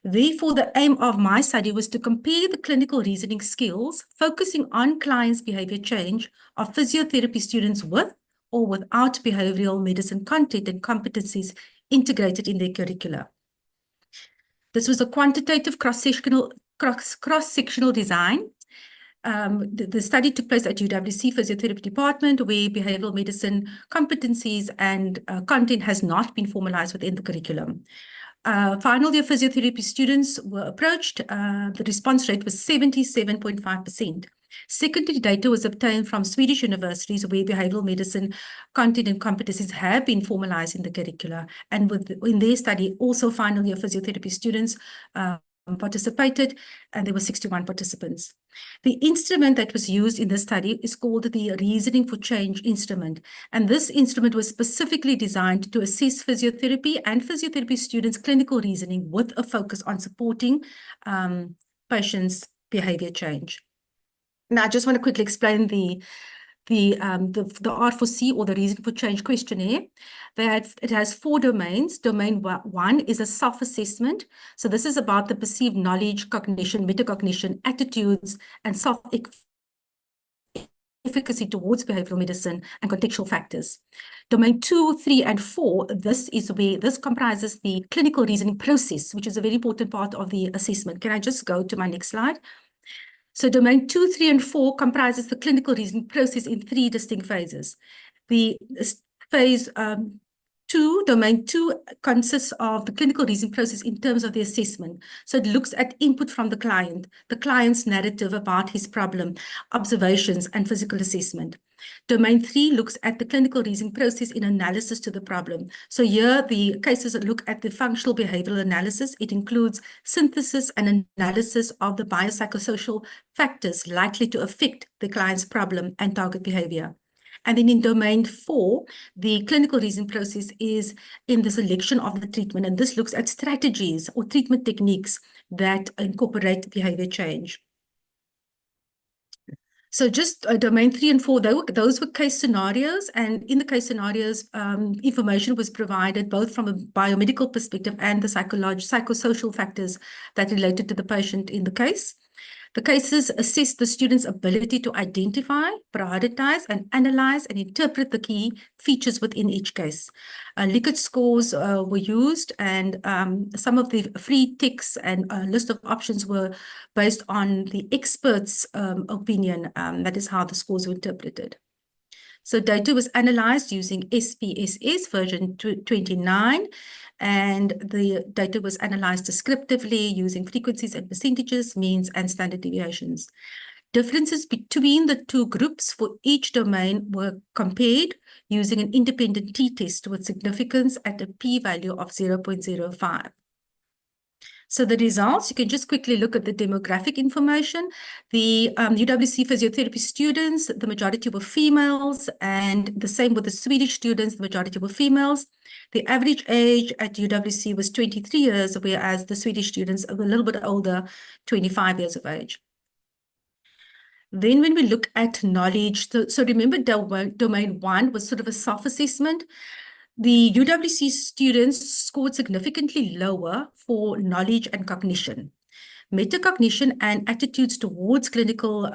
Therefore, the aim of my study was to compare the clinical reasoning skills, focusing on clients' behavior change of physiotherapy students with or without behavioral medicine content and competencies integrated in their curricula. This was a quantitative cross-sectional design. The study took place at UWC Physiotherapy Department, where behavioral medicine competencies and content has not been formalized within the curriculum. Final year physiotherapy students were approached. The response rate was 77.5%. Secondary data was obtained from Swedish universities where behavioral medicine content and competencies have been formalized in the curricula. And in their study, also final year physiotherapy students participated, and there were 61 participants. The instrument that was used in the study is called the Reasoning for Change instrument. And this instrument was specifically designed to assess physiotherapy and physiotherapy students' clinical reasoning with a focus on supporting patients' behavior change. Now, I just want to quickly explain the R4C, or the Reason for Change questionnaire. It has 4 domains. Domain 1 is a self-assessment. So this is about the perceived knowledge, cognition, metacognition, attitudes, and efficacy towards behavioral medicine and contextual factors. Domain 2, 3, and 4, this comprises the clinical reasoning process, which is a very important part of the assessment. Can I just go to my next slide? So domain 2, 3, and 4 comprises the clinical reasoning process in 3 distinct phases. The phase 2, domain 2 consists of the clinical reasoning process in terms of the assessment. So it looks at input from the client's narrative about his problem, observations, and physical assessment. Domain 3 looks at the clinical reasoning process in analysis to the problem. So here the cases look at the functional behavioral analysis. It includes synthesis and analysis of the biopsychosocial factors likely to affect the client's problem and target behavior. And then in domain 4, the clinical reasoning process is in the selection of the treatment. And this looks at strategies or treatment techniques that incorporate behavior change. So just domain 3 and 4, those were case scenarios. And in the case scenarios, information was provided both from a biomedical perspective and the psychosocial factors that related to the patient in the case. The cases assess the student's ability to identify, prioritize, and analyze and interpret the key features within each case. Likert scores were used, and some of the free ticks and a list of options were based on the expert's opinion. That is how the scores were interpreted. So data was analyzed using SPSS version 29, and the data was analyzed descriptively using frequencies and percentages, means, and standard deviations. Differences between the 2 groups for each domain were compared using an independent t-test with significance at a p-value of 0.05. So the results, you can just quickly look at the demographic information. The UWC physiotherapy students, the majority were females, and the same with the Swedish students, the majority were females. The average age at UWC was 23 years, whereas the Swedish students were a little bit older, 25 years of age. Then when we look at knowledge, so remember domain 1 was sort of a self-assessment. The UWC students scored significantly lower for knowledge and cognition. Metacognition and attitudes towards clinical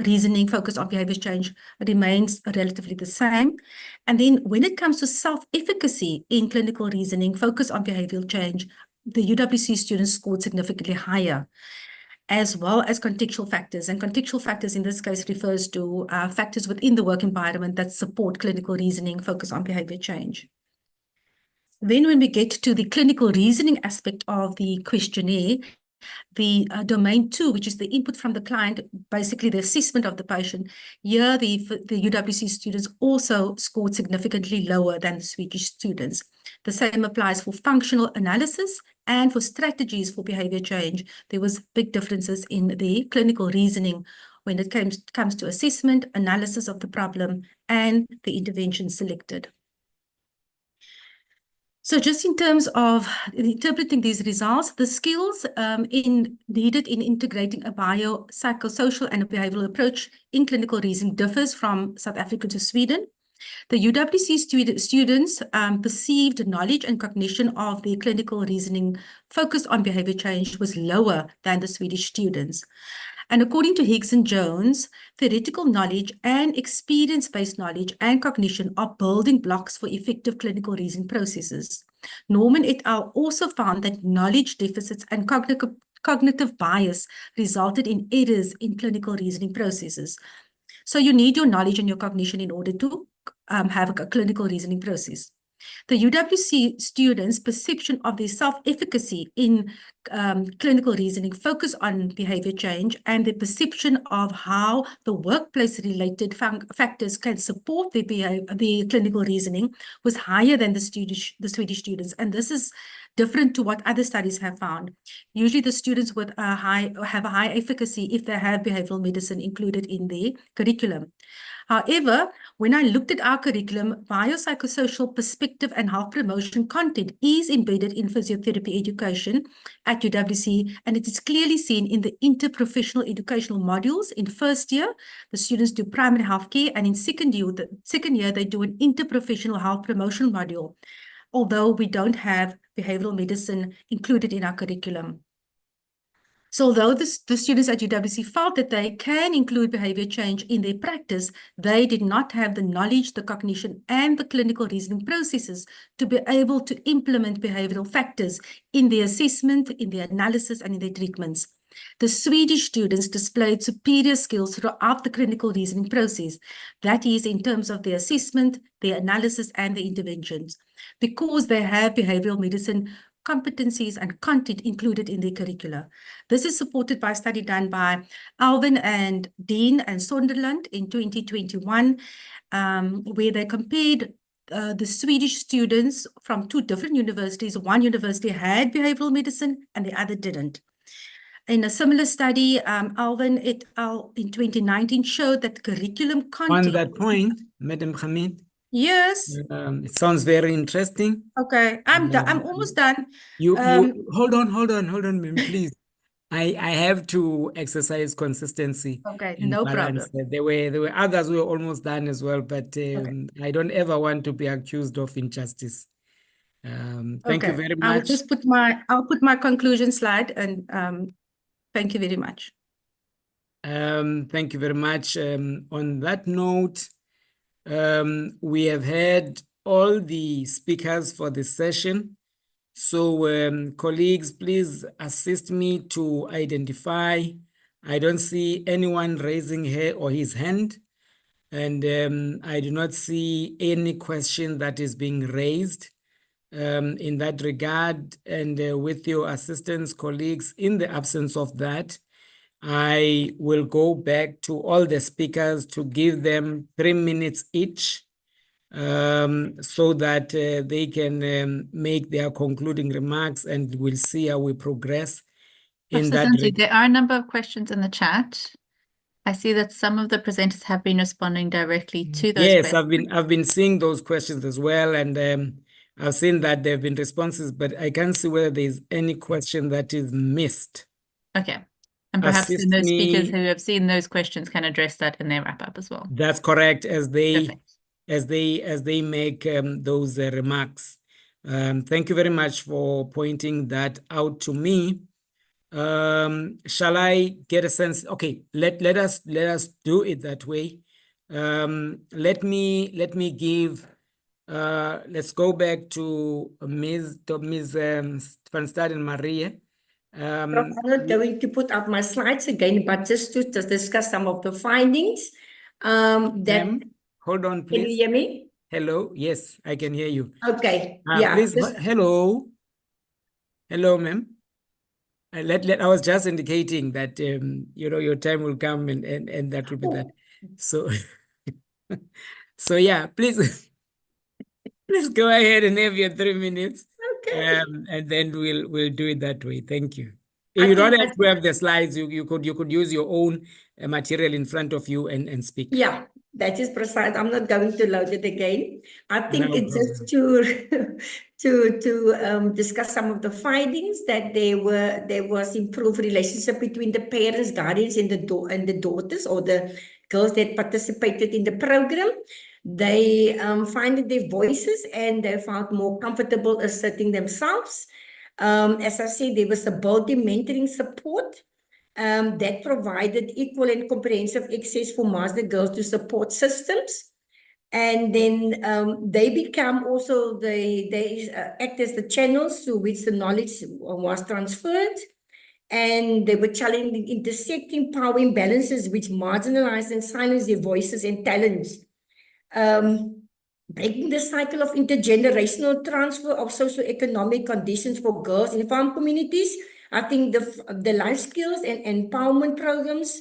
reasoning focused on behavior change remains relatively the same. And then when it comes to self-efficacy in clinical reasoning focused on behavioral change, the UWC students scored significantly higher, as well as contextual factors. And contextual factors in this case refers to factors within the work environment that support clinical reasoning focused on behavior change. Then when we get to the clinical reasoning aspect of the questionnaire, the domain 2, which is the input from the client, basically the assessment of the patient, here the UWC students also scored significantly lower than the Swedish students. The same applies for functional analysis and for strategies for behavior change. There was big differences in the clinical reasoning when it comes to assessment, analysis of the problem, and the intervention selected. So just in terms of interpreting these results, the skills needed in integrating a biopsychosocial and a behavioral approach in clinical reasoning differs from South Africa to Sweden. The UWC students perceived knowledge and cognition of their clinical reasoning focused on behavior change was lower than the Swedish students. And according to Higgs and Jones, theoretical knowledge and experience-based knowledge and cognition are building blocks for effective clinical reasoning processes. Norman et al. Also found that knowledge deficits and cognitive bias resulted in errors in clinical reasoning processes. So you need your knowledge and your cognition in order to have a clinical reasoning process. The UWC students' perception of their self-efficacy in clinical reasoning focus on behavior change, and the perception of how the workplace-related factors can support their clinical reasoning was higher than the Swedish students. And this is different to what other studies have found. Usually the students with have a high efficacy if they have behavioral medicine included in their curriculum. However, when I looked at our curriculum, biopsychosocial perspective and health promotion content is embedded in physiotherapy education at UWC, and it is clearly seen in the interprofessional educational modules. In first year, the students do primary health care, and in second year, they do an interprofessional health promotion module, although we don't have behavioral medicine included in our curriculum. So although the students at UWC felt that they can include behavior change in their practice, they did not have the knowledge, the cognition, and the clinical reasoning processes to be able to implement behavioral factors in their assessment, in their analysis, and in their treatments. The Swedish students displayed superior skills throughout the clinical reasoning process, that is, in terms of their assessment, their analysis, and their interventions, because they have behavioral medicine competencies and content included in their curricula. This is supported by a study done by Alvin and Dean and Sunderland in 2021, where they compared the Swedish students from two different universities. One university had behavioral medicine and the other didn't. In a similar study, Alvin et al. In 2019 showed that curriculum content... On that point, Madam Hamid, yes. It sounds very interesting. Okay, I'm almost done. You hold on, ma'am, please. I have to exercise consistency. Okay, and no balance. problem. There were others who were almost done as well, but I don't ever want to be accused of injustice. Thank you very much. I'll put my conclusion slide, and thank you very much. Thank you very much. On that note, we have had all the speakers for this session. So colleagues, please assist me to identify. I don't see anyone raising her or his hand, and I do not see any question that is being raised in that regard. And with your assistance, colleagues, in the absence of that, I will go back to all the speakers to give them 3 minutes each, so that they can make their concluding remarks, and we'll see how we progress in Professor that. Zinzi, there are a number of questions in the chat. I see that some of the presenters have been responding directly to those Yes, questions. I've been seeing those questions as well, and I've seen that there have been responses, but I can't see whether there's any question that is missed. Okay. And perhaps Assist then those speakers me. who have seen those questions can address that in their wrap up as well. That's correct, as they Perfect. make those remarks. Thank you very much for pointing that out to me. Shall I get a sense? Okay, let us do it that way. Let me give. Let's go back to Ms. Van Staden Maria. Prof, I'm not going to put up my slides again, but just to discuss some of the findings. Hold on, please. Can you hear me? Hello. Yes, I can hear you. Okay. Please. Hello. Hello, ma'am. I was just indicating that your time will come, and that will be that. So so yeah, please please go ahead and have your 3 minutes. Okay. And then we'll do it that way. Thank you. If you don't have to have the slides, you could use your own material in front of you and speak. Yeah, that is precise. I'm not going to load it again. I think No it's just to discuss some of the findings, that there was improved relationship between the parents, guardians, and the daughters, or the girls that participated in the program. They found their voices, and they felt more comfortable asserting themselves. As I said, there was a building mentoring support that provided equal and comprehensive access for master girls to support systems. And then they become also, they act as the channels through which the knowledge was transferred. And they were challenging intersecting power imbalances which marginalize and silence their voices and talents. Breaking the cycle of intergenerational transfer of socioeconomic conditions for girls in farm communities. I think the life skills and empowerment programs,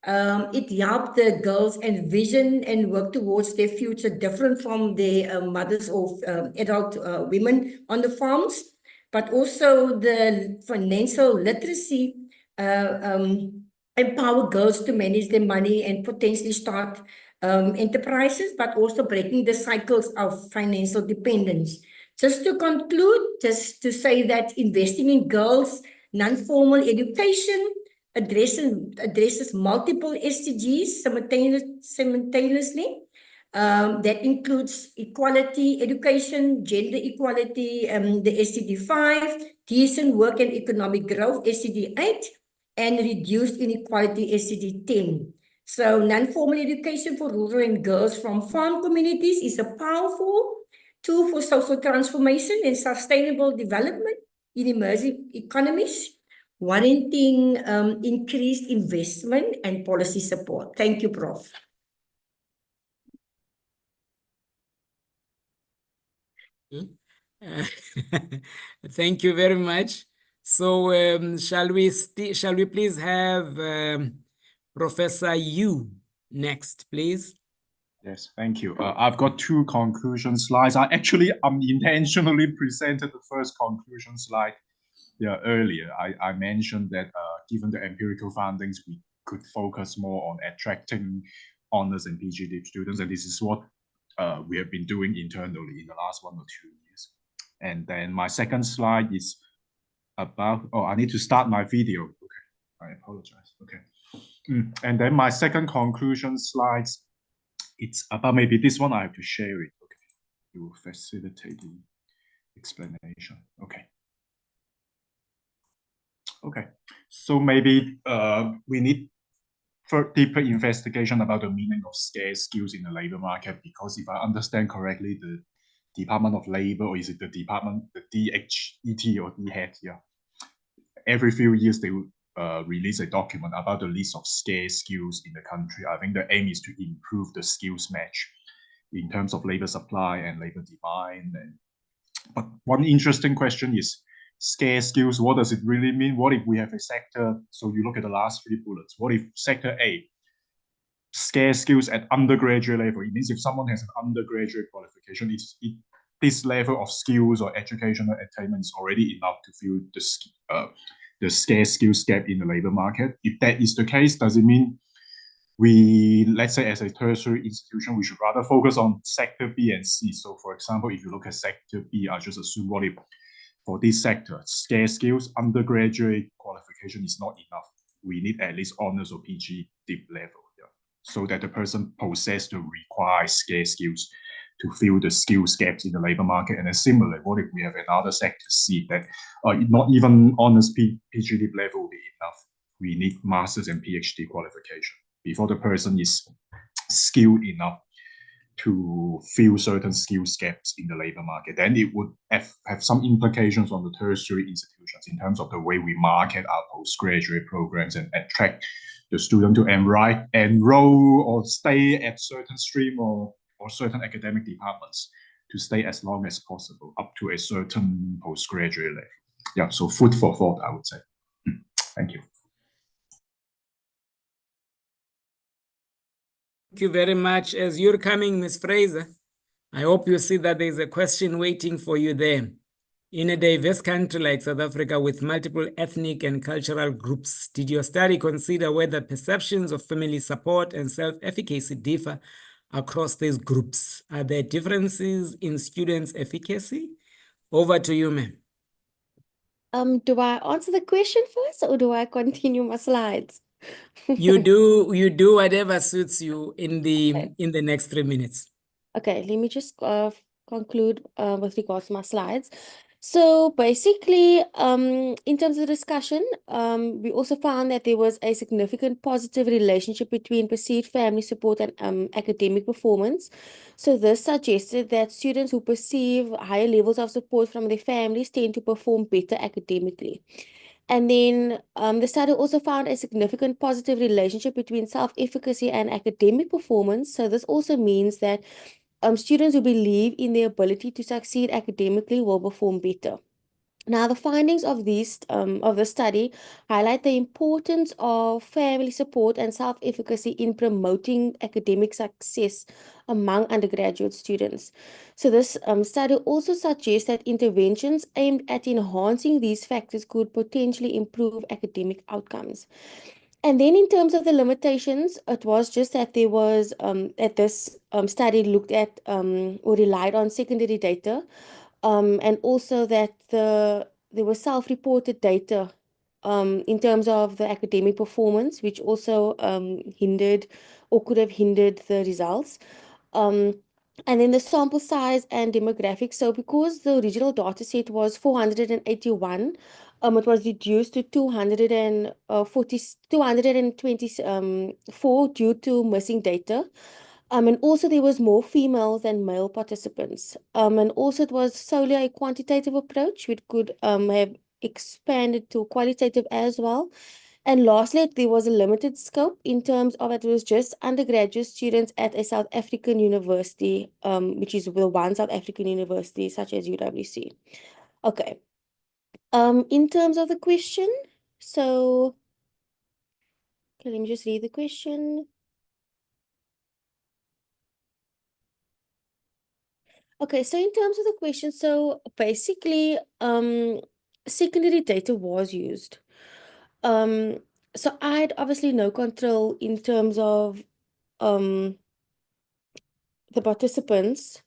it helped the girls envision and work towards their future different from their mothers or adult women on the farms. But also the financial literacy empower girls to manage their money and potentially start enterprises, but also breaking the cycles of financial dependence. Just to conclude, just to say that investing in girls' non-formal education addresses multiple SDGs simultaneously. That includes equality, education, gender equality, the SDG 5, decent work and economic growth, SDG 8, and reduced inequality, SCD-10. So non-formal education for rural and girls from farm communities is a powerful tool for social transformation and sustainable development in emerging economies, warranting increased investment and policy support. Thank you, Prof. Thank you very much. So shall we please have Professor Yu next, please? Yes, thank you. I've got two conclusion slides. I actually unintentionally presented the first conclusion slide earlier. I mentioned that given the empirical findings, we could focus more on attracting honors and PhD students, and this is what we have been doing internally in the last 1 or 2 years. And then my second slide is about, I need to start my video. Okay, I apologize. Okay. And then my second conclusion slides, it's about maybe this one. I have to share it. Okay, it will facilitate the explanation. Okay. Okay, so maybe we need deeper investigation about the meaning of scarce skills in the labor market, because if I understand correctly, the Department of Labor, or is it the department, the DHET or DHET, every few years they will release a document about the list of scarce skills in the country. I think the aim is to improve the skills match in terms of labor supply and labor demand. But one interesting question is, scarce skills, what does it really mean? What if we have a sector, so you look at the last 3 bullets, what if sector A, scarce skills at undergraduate level? It means if someone has an undergraduate qualification, this level of skills or educational attainment is already enough to fill the scarce skills gap in the labor market. If that is the case, does it mean let's say as a tertiary institution, we should rather focus on sector B and C? So for example, if you look at sector B, I just assume what if for this sector, scarce skills, undergraduate qualification is not enough. We need at least honors or PhD level, so that the person possesses the required scarce skills to fill the skills gaps in the labor market. And then similarly, what if we have another sector C that not even honors PhD level will be enough? We need master's and PhD qualification before the person is skilled enough to fill certain skills gaps in the labor market. Then it would have some implications on the tertiary institutions in terms of the way we market our postgraduate programs and attract the student to enroll or stay at certain stream or certain academic departments, to stay as long as possible up to a certain postgraduate level. So food for thought, I would say. Thank you. Thank you very much. As you're coming, Ms. Fraser, I hope you see that there's a question waiting for you there. In a diverse country like South Africa with multiple ethnic and cultural groups, did your study consider whether perceptions of family support and self-efficacy differ across these groups? Are there differences in students' efficacy? Over to you, ma'am. Do I answer the question first, or do I continue my slides? You do whatever suits you in the next 3 minutes. Okay, let me just conclude with regards to my slides. So basically, in terms of the discussion, we also found that there was a significant positive relationship between perceived family support and academic performance. So this suggested that students who perceive higher levels of support from their families tend to perform better academically. And then the study also found a significant positive relationship between self-efficacy and academic performance. So this also means that students who believe in their ability to succeed academically will perform better. Now, the findings of the study highlight the importance of family support and self-efficacy in promoting academic success among undergraduate students. So this study also suggests that interventions aimed at enhancing these factors could potentially improve academic outcomes. And then in terms of the limitations, it was just that there was, that this study looked at or relied on secondary data, and also that there was self-reported data in terms of the academic performance, which also hindered or could have hindered the results. And then the sample size and demographics. So because the original data set was 481, It was reduced to 224 due to missing data. And also there was more females than male participants. And also it was solely a quantitative approach, which could have expanded to qualitative as well. And lastly, there was a limited scope in terms of it was just undergraduate students at a South African university, which is the one South African university, such as UWC. Okay. In terms of the question, so okay, let me just read the question. Okay, so in terms of the question, so basically, secondary data was used. So I had obviously no control in terms of the participants.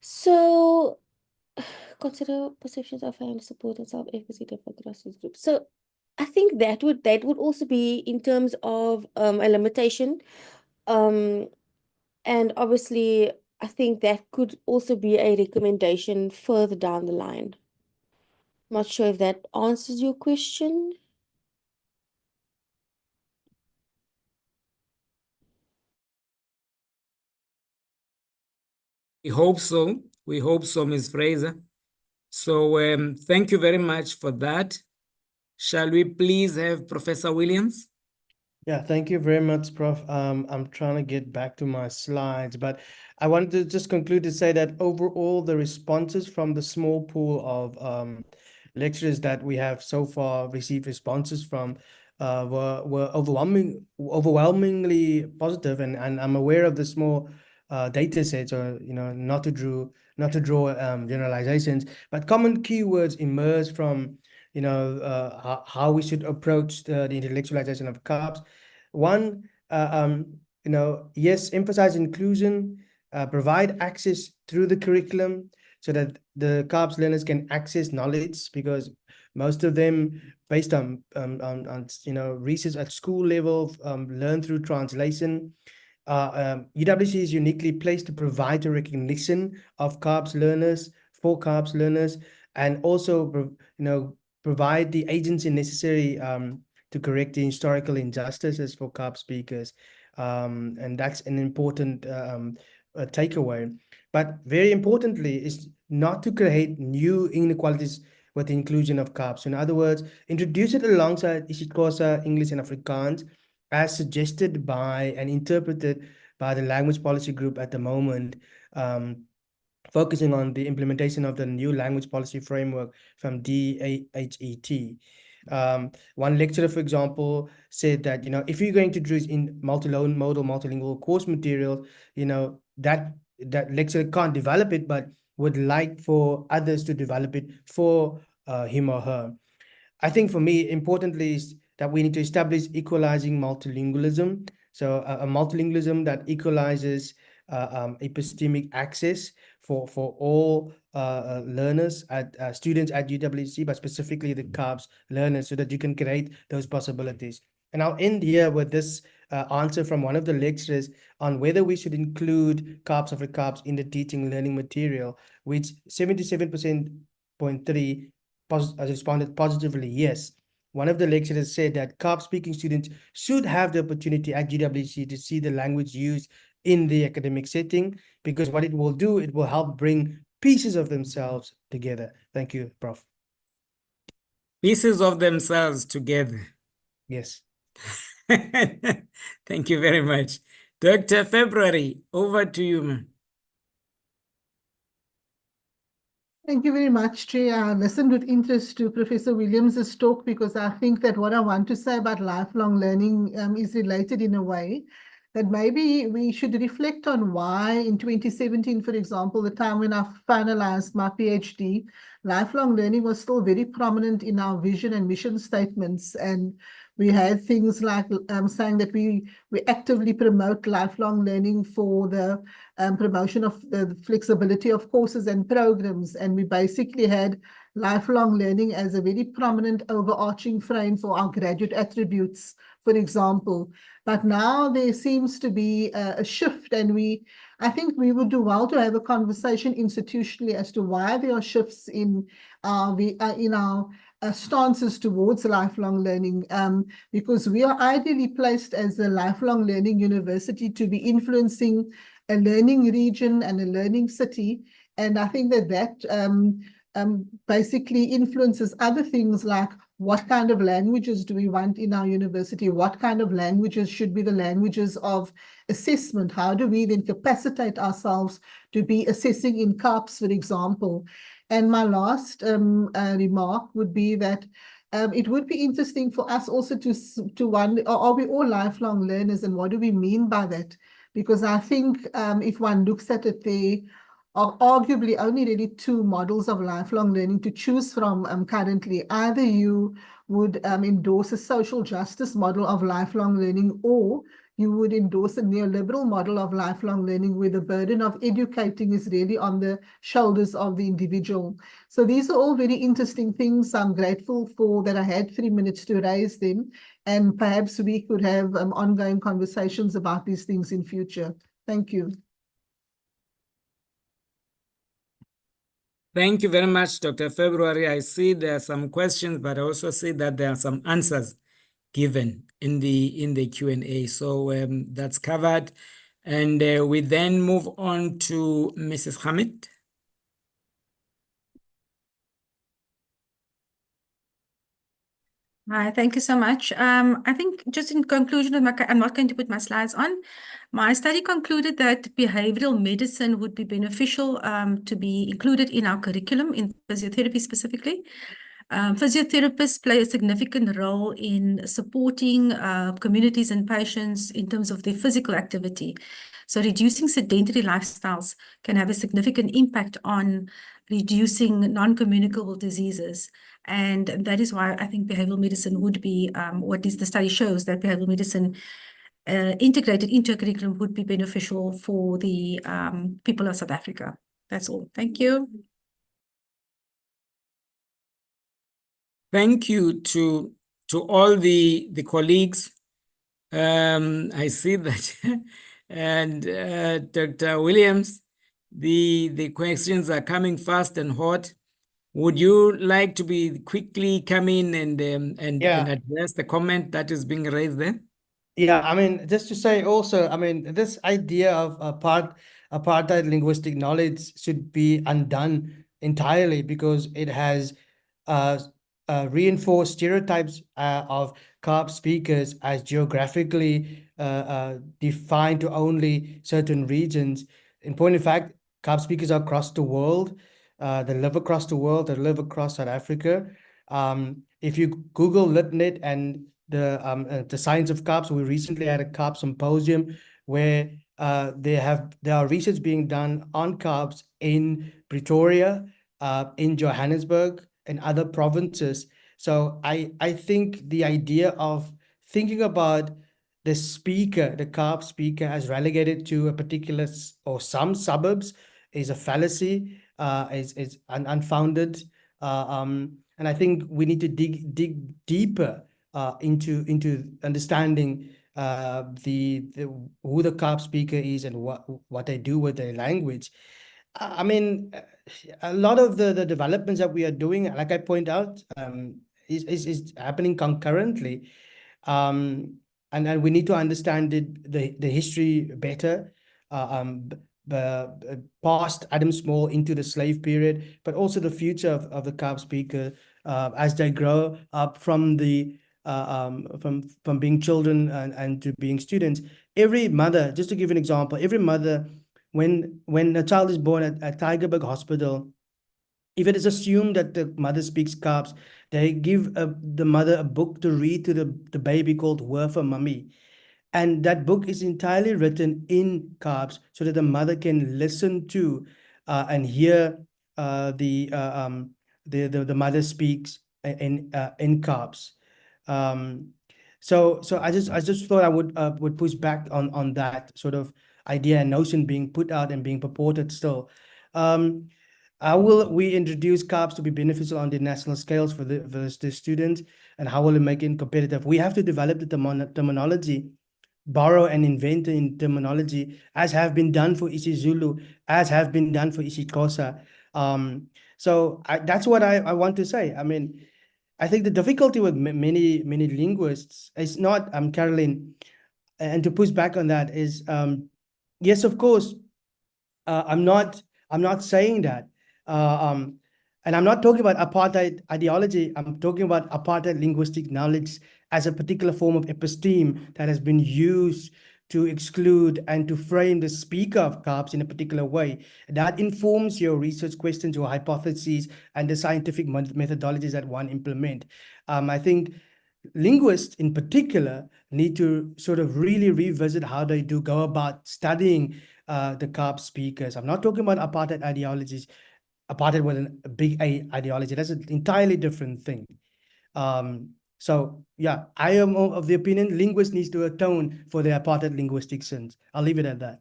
So consider perceptions of family support and self-efficacy for grassroots groups. So I think that would also be in terms of a limitation. And obviously I think that could also be a recommendation further down the line. Not sure if that answers your question. We hope so. We hope so, Ms. Fraser. So thank you very much for that. Shall we please have Professor Williams? Yeah, thank you very much, Prof. I'm trying to get back to my slides, but I wanted to just conclude to say that overall, the responses from the small pool of lecturers that we have so far received responses from were overwhelmingly positive, and I'm aware of the small data sets, or not to draw generalizations, but common keywords emerge from how we should approach the intellectualization of CAPS. One, yes, emphasize inclusion, provide access through the curriculum so that the CAPS learners can access knowledge, because most of them, based on research at school level, learn through translation. UWC is uniquely placed to provide a recognition of CAPS learners for CAPS learners, and also provide the agency necessary to correct the historical injustices for CAPS speakers. And that's an important takeaway. But very importantly, is not to create new inequalities with the inclusion of CAPS. In other words, introduce it alongside isiXhosa, English, and Afrikaans, as suggested by and interpreted by the language policy group at the moment, focusing on the implementation of the new language policy framework from DHET. One lecturer, for example, said that, if you're going to do in multimodal, multilingual course material, that lecturer can't develop it, but would like for others to develop it for him or her. I think for me, importantly, is that we need to establish equalizing multilingualism. So a multilingualism that equalizes epistemic access for all learners at students at UWC, but specifically the CAPS learners, so that you can create those possibilities. And I'll end here with this answer from one of the lecturers on whether we should include CAPS of CAPS in the teaching learning material, which 77.3% responded positively, yes. One of the lecturers said that CAPS speaking students should have the opportunity at UWC to see the language used in the academic setting, because what it will do, it will help bring pieces of themselves together. Thank you, Prof. Pieces of themselves together. Yes. Thank you very much. Dr. February, over to you, ma'am. Thank you very much, Trey. I listened with interest to Professor Williams's talk, because I think that what I want to say about lifelong learning is related in a way that maybe we should reflect on why in 2017, for example, the time when I finalized my PhD, lifelong learning was still very prominent in our vision and mission statements. And we had things like saying that we actively promote lifelong learning for the promotion of the flexibility of courses and programs. And we basically had lifelong learning as a very prominent overarching frame for our graduate attributes, for example. But now there seems to be a shift, and I think we would do well to have a conversation institutionally as to why there are shifts in our stances towards lifelong learning, because we are ideally placed as a lifelong learning university to be influencing a learning region and a learning city. And I think that basically influences other things like what kind of languages do we want in our university? What kind of languages should be the languages of assessment? How do we then capacitate ourselves to be assessing in CAPS, for example? And my last remark would be that it would be interesting for us also to wonder, are we all lifelong learners, and what do we mean by that? Because I think if one looks at it, there are arguably only really two models of lifelong learning to choose from currently. Either you would endorse a social justice model of lifelong learning, or you would endorse a neoliberal model of lifelong learning where the burden of educating is really on the shoulders of the individual. So these are all very interesting things. I'm grateful for that I had 3 minutes to raise them, and perhaps we could have ongoing conversations about these things in future. Thank you. Thank you very much, Dr. February. I see there are some questions, but I also see that there are some answers given in the Q&A. So that's covered. And we then move on to Mrs. Hamid. Hi, thank you so much. I think just in conclusion, I'm not going to put my slides on. My study concluded that behavioral medicine would be beneficial to be included in our curriculum, in physiotherapy specifically. Physiotherapists play a significant role in supporting communities and patients in terms of their physical activity. So reducing sedentary lifestyles can have a significant impact on reducing non-communicable diseases. And that is why I think behavioral medicine would be, what is the study shows, that behavioral medicine integrated into a curriculum would be beneficial for the people of South Africa. That's all. Thank you. Thank you to all the colleagues. I see that, and Dr. Williams, the questions are coming fast and hot. Would you like to be quickly come in and address the comment that is being raised there? Yeah, I mean, just to say also, I mean, this idea of apartheid linguistic knowledge should be undone entirely, because it has reinforced stereotypes of Kaap speakers as geographically defined to only certain regions. In point of fact, Kaap speakers are across the world. They live across the world. They live across South Africa. If you Google LitNet and the science of Kaaps, we recently had a Kaap symposium where there are research being done on Kaaps in Pretoria, in Johannesburg, and other provinces. So I think the idea of thinking about the speaker, the Kaap speaker, as relegated to a particular or some suburbs is a fallacy, is unfounded. And I think we need to dig deeper into understanding who the Kaap speaker is and what they do with their language. I mean, a lot of the developments that we are doing, like I point out, is happening concurrently, and we need to understand the history better, past Adam Small into the slave period, but also the future of the Kaap speaker as they grow up from the from being children and to being students. Every mother, just to give an example, every mother, when a child is born at Tygerberg Hospital, if it is assumed that the mother speaks Kaaps, they give the mother a book to read to the baby called Hoor Mummy. And that book is entirely written in Kaaps so that the mother can listen to and hear the mother speaks in Kaaps. So I just thought I would push back on that sort of idea and notion being put out and being purported still. How will we introduce Kaaps to be beneficial on the national scales for the students, and how will it make it competitive? We have to develop the terminology, borrow and invent in terminology, as have been done for isiZulu, as have been done for isiXhosa. So that's what I want to say. I mean, I think the difficulty with many linguists is not, Caroline, and to push back on that is, yes, of course, I'm not saying that, and I'm not talking about apartheid ideology. I'm talking about apartheid linguistic knowledge as a particular form of episteme that has been used to exclude and to frame the speaker of CAPS in a particular way. That informs your research questions, your hypotheses, and the scientific methodologies that one implement. I think linguists in particular need to sort of really revisit how they do go about studying the CAPS speakers. I'm not talking about apartheid ideologies. Apartheid was a big ideology. That's an entirely different thing. So yeah, I am of the opinion linguists needs to atone for their apartheid linguistic sins. I'll leave it at that.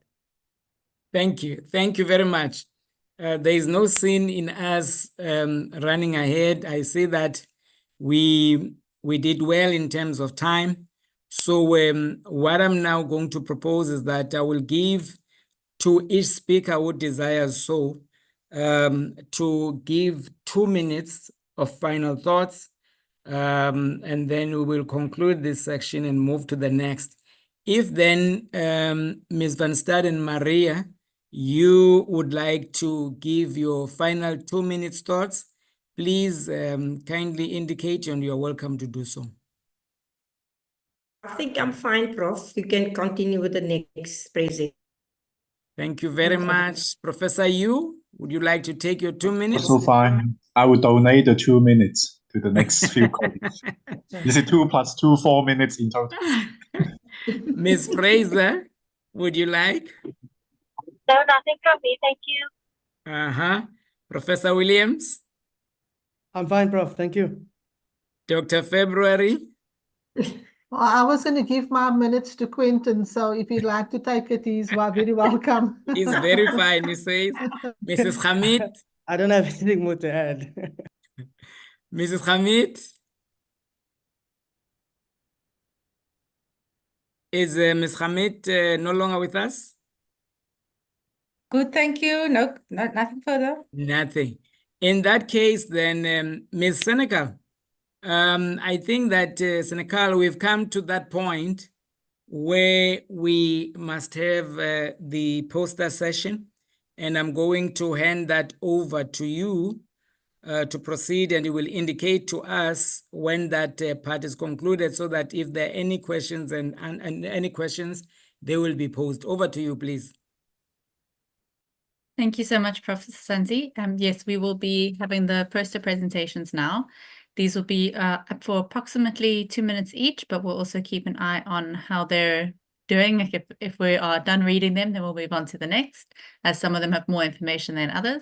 Thank you. Thank you very much. There is no sin in us running ahead. I say that we did well in terms of time. So what I'm now going to propose is that I will give to each speaker who desires so to give 2 minutes of final thoughts, and then we will conclude this section and move to the next. If then, Ms. Van Staden Maria, you would like to give your final 2 minutes thoughts, please kindly indicate and you're welcome to do so. I think I'm fine, Prof. You can continue with the next present. Thank you very much. Professor Yu, would you like to take your 2 minutes? Also fine. I will donate the 2 minutes to the next few colleagues. Is it 2 + 2, 4 minutes in total? Ms. Fraser, would you like? No, nothing from me. Thank you. Professor Williams? I'm fine, Prof. Thank you. Dr. February? Well, I was going to give my minutes to Quentin, so if you'd like to take it, he's very welcome. He's very fine, he says. Mrs. Hamid? I don't have anything more to add. Mrs. Hamid? Is Ms. Hamid no longer with us? Good, thank you. No, nothing further. Nothing. In that case, then, Ms. Senecal, I think that, Senecal, we've come to that point where we must have the poster session, and I'm going to hand that over to you to proceed, and you will indicate to us when that part is concluded, so that if there are any questions and any questions, they will be posed. Over to you, please. Thank you so much, Professor Sanzi. Yes, we will be having the poster presentations now. These will be up for approximately 2 minutes each, but we'll also keep an eye on how they're doing. If we are done reading them, then we'll move on to the next, as some of them have more information than others.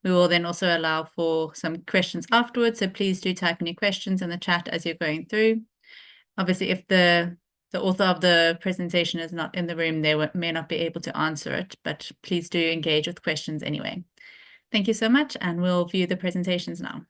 We will then also allow for some questions afterwards, so please do type in your questions in the chat as you're going through. Obviously, if the author of the presentation is not in the room, they may not be able to answer it, but please do engage with questions anyway. Thank you so much, and we'll view the presentations now.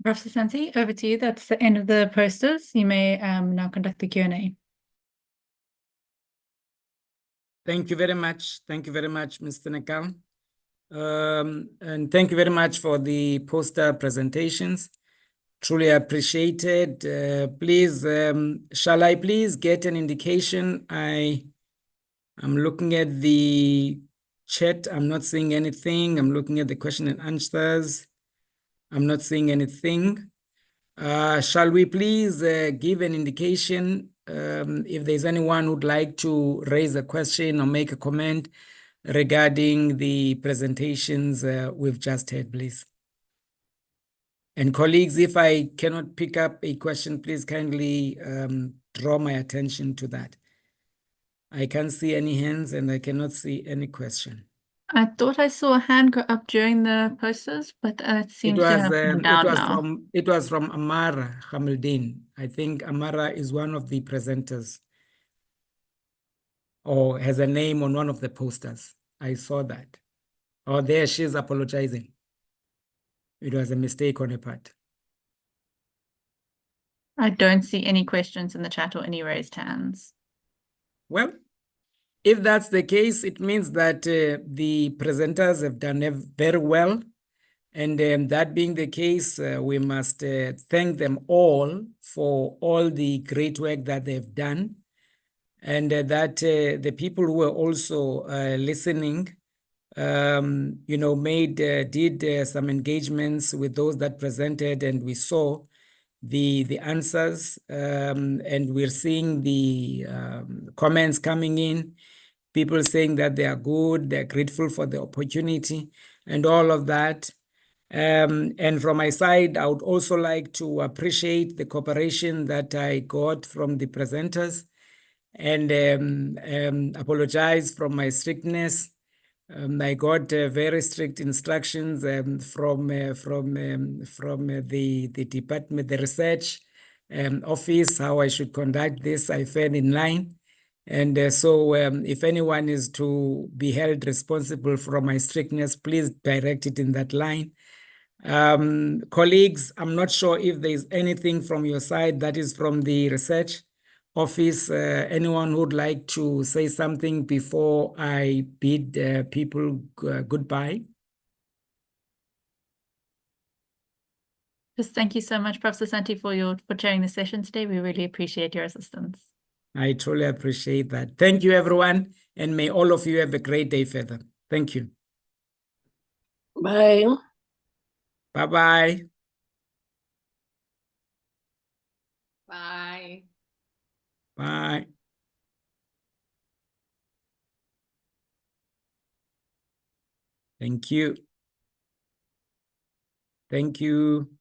Professor Santi, over to you. That's the end of the posters. You may now conduct the Q&A. Thank you very much. Thank you very much, Mr. Nakal. And thank you very much for the poster presentations. Truly appreciated. Please, shall I please get an indication? I'm looking at the chat. I'm not seeing anything. I'm looking at the question and answers. I'm not seeing anything. Shall we please give an indication if there's anyone who'd like to raise a question or make a comment regarding the presentations we've just had, please? And colleagues, if I cannot pick up a question, please kindly draw my attention to that. I can't see any hands and I cannot see any question. I thought I saw a hand go up during the posters, but it seems to have come down now. It was from Amara Hamildin. I think Amara is one of the presenters or has a name on one of the posters. I saw that. Oh, there she's apologizing. It was a mistake on her part. I don't see any questions in the chat or any raised hands. Well, if that's the case, it means that the presenters have done very well. And that being the case, we must thank them all for all the great work that they've done. And that the people who were also listening, did some engagements with those that presented, and we saw the answers, and we're seeing the comments coming in, people saying that they are good, they're grateful for the opportunity and all of that. And from my side, I would also like to appreciate the cooperation that I got from the presenters and apologize for my strictness. I got very strict instructions from the department, the research office, how I should conduct this. I fell in line. And so if anyone is to be held responsible for my strictness, please direct it in that line. Colleagues, I'm not sure if there's anything from your side that is from the research office. Anyone who'd like to say something before I bid people goodbye? Just thank you so much, Professor Santi, for chairing the session today. We really appreciate your assistance. I truly appreciate that. Thank you, everyone, and may all of you have a great day further. Thank you. Bye. Bye-bye. Bye. Bye. Thank you. Thank you.